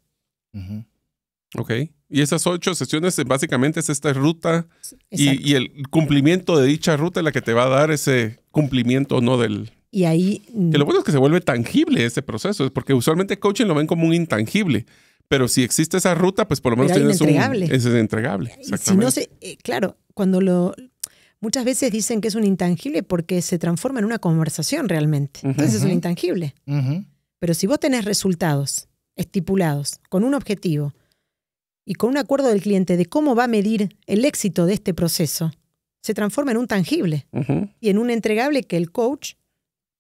Ok. Y esas 8 sesiones básicamente es esta ruta y el cumplimiento de dicha ruta es la que te va a dar ese cumplimiento, ¿no?
Y ahí...
Que lo bueno es que se vuelve tangible ese proceso, porque usualmente coaching lo ven como un intangible. Pero si existe esa ruta, pues por lo menos tienes ese es entregable. Exactamente.
Si no claro, muchas veces dicen que es un intangible porque se transforma en una conversación realmente. Entonces es un intangible. Pero si vos tenés resultados estipulados con un objetivo y con un acuerdo del cliente de cómo va a medir el éxito de este proceso, se transforma en un tangible y en un entregable que el coach,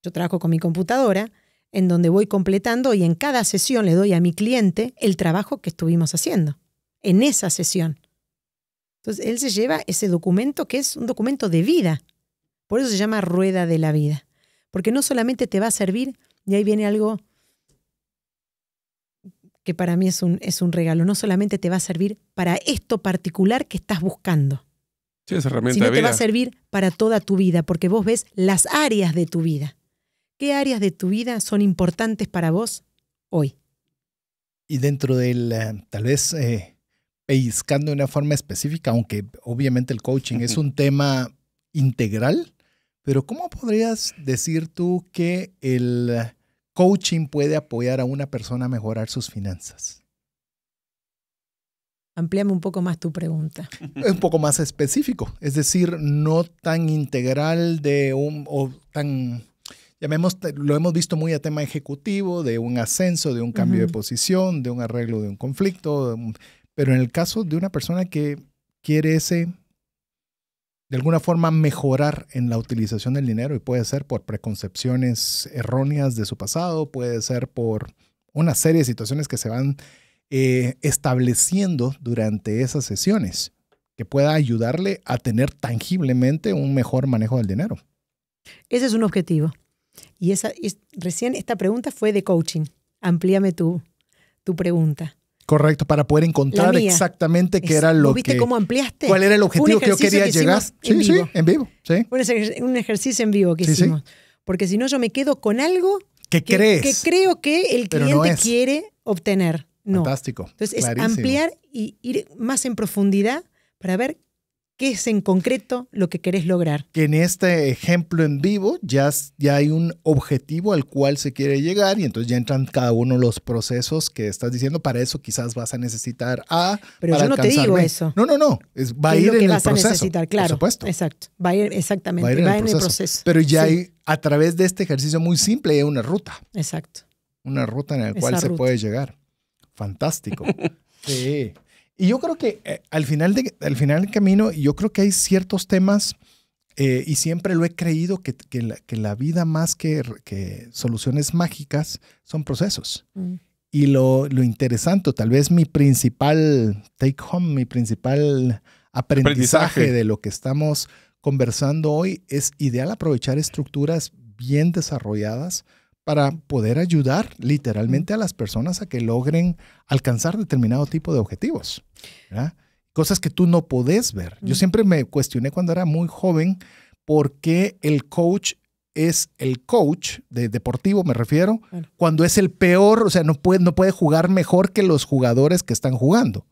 yo trabajo con mi computadora, en donde voy completando y en cada sesión le doy a mi cliente el trabajo que estuvimos haciendo, en esa sesión. Entonces, él se lleva ese documento que es un documento de vida. Por eso se llama rueda de la vida. Porque no solamente te va a servir, y ahí viene algo que para mí es un regalo. No solamente te va a servir para esto particular que estás buscando,
Sí, es herramienta
sino
de
te
vida.
va a servir para toda tu vida, porque vos ves las áreas de tu vida. ¿Qué áreas de tu vida son importantes para vos hoy?
Y dentro del, tal vez pellizcando de una forma específica, aunque obviamente el coaching es un tema integral, pero ¿cómo podrías decir tú que el coaching puede apoyar a una persona a mejorar sus finanzas?
Amplíame un poco más tu pregunta.
Es un poco más específico, es decir, no tan integral o tan, lo hemos visto muy a tema ejecutivo, de un ascenso, de un cambio de posición, de un arreglo de un conflicto, pero en el caso de una persona que quiere de alguna forma mejorar en la utilización del dinero, y puede ser por preconcepciones erróneas de su pasado, puede ser por una serie de situaciones que se van estableciendo durante esas sesiones, que pueda ayudarle a tener tangiblemente un mejor manejo del dinero.
Ese es un objetivo. Y recién esta pregunta fue de coaching. Amplíame tu pregunta.
Correcto, para poder encontrar exactamente qué era lo que...
¿Viste cómo ampliaste?
¿Cuál era el objetivo que yo quería llegar?
En vivo.
En vivo. Sí.
Un ejercicio en vivo que hicimos. Sí. Porque si no, yo me quedo con algo que creo que el cliente quiere obtener. No.
Fantástico.
Entonces es ampliar y ir más en profundidad para ver qué es en concreto lo que querés lograr.
Que en este ejemplo en vivo ya hay un objetivo al cual se quiere llegar, y entonces ya entran cada uno de los procesos que estás diciendo. Para eso quizás vas a necesitar A.
Pero yo no te digo eso.
No. Va a ir en el proceso. Vas a necesitar,
claro.
Por supuesto.
Exacto. Va a ir exactamente. Va en el proceso.
Pero ya hay, a través de este ejercicio muy simple, hay una ruta.
Exacto.
Una ruta en la cual se puede llegar. Fantástico. Sí. Y yo creo que al final del camino, yo creo que hay ciertos temas, y siempre lo he creído, que la vida más que soluciones mágicas son procesos. Y lo interesante, tal vez mi principal take home, mi principal aprendizaje de lo que estamos conversando hoy, es ideal aprovechar estructuras bien desarrolladas para poder ayudar literalmente a las personas a que logren alcanzar determinado tipo de objetivos, ¿verdad? Cosas que tú no podés ver. Yo siempre me cuestioné cuando era muy joven por qué el coach es el coach, de deportivo me refiero, cuando es el peor, o sea, no puede jugar mejor que los jugadores que están jugando.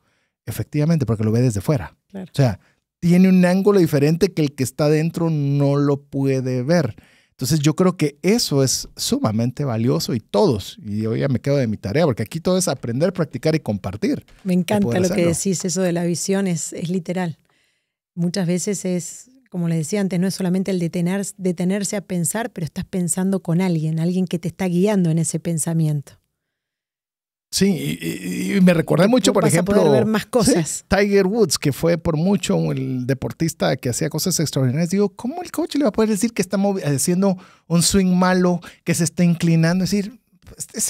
Efectivamente, porque lo ve desde fuera. Claro. O sea, tiene un ángulo diferente que el que está dentro no lo puede ver. Entonces yo creo que eso es sumamente valioso, y hoy ya me quedo de mi tarea, porque aquí todo es aprender, practicar y compartir.
Me encanta lo que decís, eso de la visión es literal. Muchas veces es, como les decía antes, no es solamente el detenerse a pensar, pero estás pensando con alguien que te está guiando en ese pensamiento.
Sí, y me recordé mucho, por ejemplo,
poder ver más cosas.
Sí, Tiger Woods, que fue por mucho el deportista que hacía cosas extraordinarias. Digo, ¿cómo el coach le va a poder decir que está haciendo un swing malo, que se está inclinando? Es decir,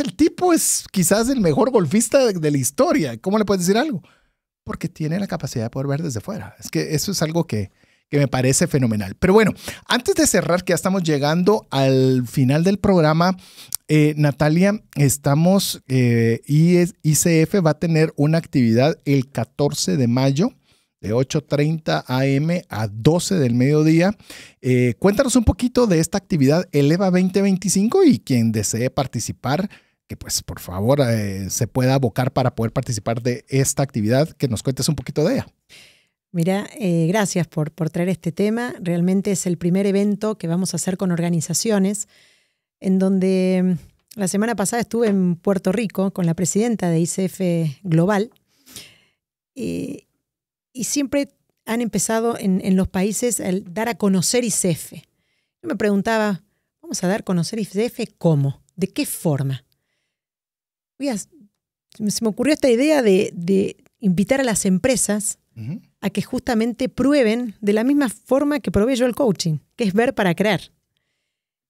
el tipo es quizás el mejor golfista de la historia. ¿Cómo le puedes decir algo? Porque tiene la capacidad de poder ver desde fuera. Es que eso es algo que me parece fenomenal. Pero bueno, antes de cerrar, que ya estamos llegando al final del programa, Natalia, ICF va a tener una actividad el 14 de mayo de 8:30 a.m. a 12 del mediodía. Cuéntanos un poquito de esta actividad Eleva 2025, y quien desee participar, que pues por favor se pueda abocar para poder participar de esta actividad, que nos cuentes un poquito de ella.
Mira, gracias por traer este tema. Realmente es el primer evento que vamos a hacer con organizaciones, en donde la semana pasada estuve en Puerto Rico con la presidenta de ICF Global, y siempre han empezado en los países a dar a conocer ICF. Yo me preguntaba, ¿vamos a dar a conocer ICF cómo? ¿De qué forma? Se me ocurrió esta idea de invitar a las empresas a que justamente prueben de la misma forma que probé yo el coaching, que es ver para creer.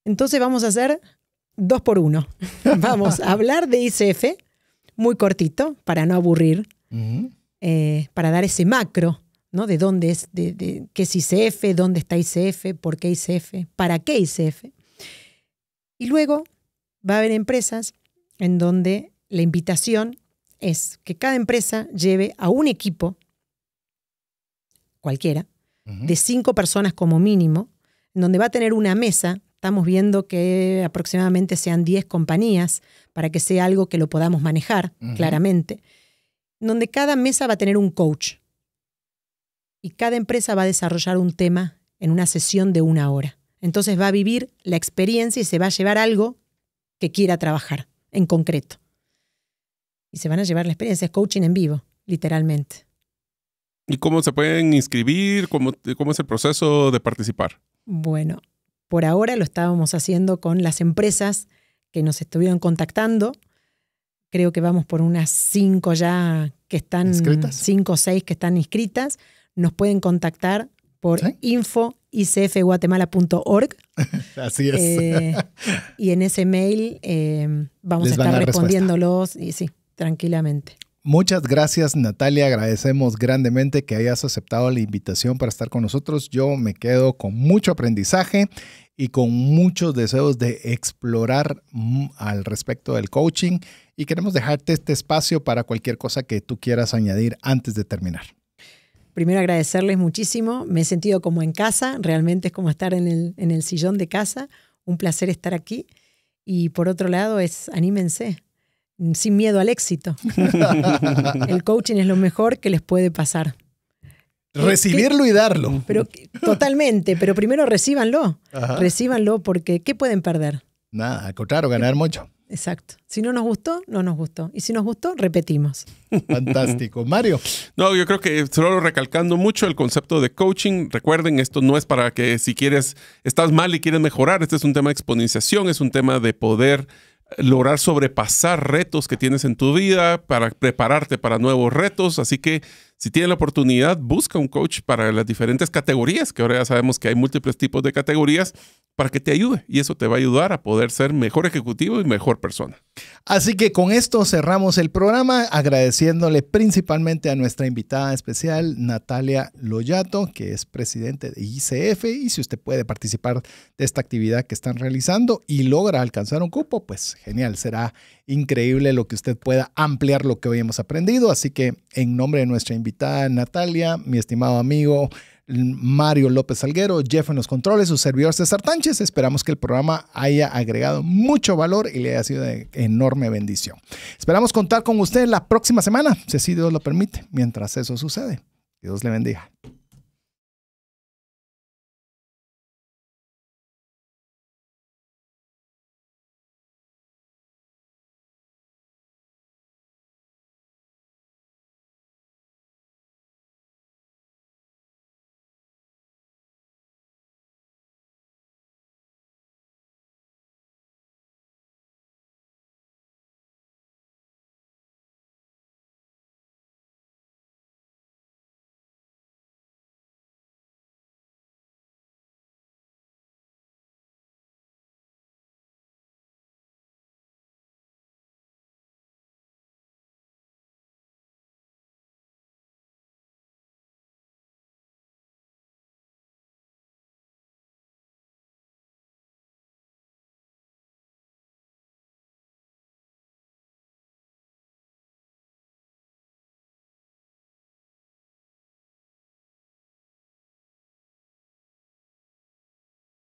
Entonces vamos a hacer 2 por 1. Vamos a hablar de ICF, muy cortito, para no aburrir, para dar ese macro, ¿no? De dónde es, de qué es ICF, dónde está ICF, por qué ICF, para qué ICF. Y luego va a haber empresas en donde la invitación es que cada empresa lleve a un equipo, cualquiera, de 5 personas como mínimo, en donde va a tener una mesa. Estamos viendo que aproximadamente sean 10 compañías para que sea algo que lo podamos manejar claramente, donde cada mesa va a tener un coach y cada empresa va a desarrollar un tema en una sesión de 1 hora. Entonces va a vivir la experiencia y se va a llevar algo que quiera trabajar en concreto. Y se van a llevar la experiencia, es coaching en vivo, literalmente.
¿Y cómo se pueden inscribir? ¿Cómo es el proceso de participar? Bueno,
por ahora lo estábamos haciendo con las empresas que nos estuvieron contactando. Creo que vamos por unas 5 ya que están inscritas. 5 o 6 que están inscritas. Nos pueden contactar por info.icfguatemala.org.
Así es.
Y en ese mail vamos a estar respondiéndolos y sí, tranquilamente.
Muchas gracias, Natalia. Agradecemos grandemente que hayas aceptado la invitación para estar con nosotros. Yo me quedo con mucho aprendizaje y con muchos deseos de explorar al respecto del coaching, y queremos dejarte este espacio para cualquier cosa que tú quieras añadir antes de terminar.
Primero agradecerles muchísimo. Me he sentido como en casa. Realmente es como estar en el sillón de casa. Un placer estar aquí. Y por otro lado anímense. Sin miedo al éxito. El coaching es lo mejor que les puede pasar.
Recibirlo y darlo.
Pero totalmente, pero primero recíbanlo. Ajá. Recíbanlo porque ¿qué pueden perder?
Nada, al contrario, ganar mucho.
Exacto. Si no nos gustó, no nos gustó. Y si nos gustó, repetimos.
Fantástico. Mario.
No, yo creo que solo recalcando mucho el concepto de coaching. Recuerden, esto no es para que si estás mal y quieres mejorar. Este es un tema de exponenciación, es un tema de poder lograr sobrepasar retos que tienes en tu vida, para prepararte para nuevos retos. Así que si tienes la oportunidad, busca un coach para las diferentes categorías, que ahora ya sabemos que hay múltiples tipos de categorías, para que te ayude. Y eso te va a ayudar a poder ser mejor ejecutivo y mejor persona.
Así que con esto cerramos el programa, agradeciéndole principalmente a nuestra invitada especial, Natalia Loyato, que es presidente de ICF. Y si usted puede participar de esta actividad que están realizando y logra alcanzar un cupo, pues genial, será increíble lo que usted pueda ampliar lo que hoy hemos aprendido. Así que en nombre de nuestra invitada Natalia, mi estimado amigo Mario López Salguero, Jeff en los controles, su servidor César Tánchez, esperamos que el programa haya agregado mucho valor y le haya sido de enorme bendición. Esperamos contar con usted la próxima semana, si así Dios lo permite. Mientras eso sucede, Dios le bendiga.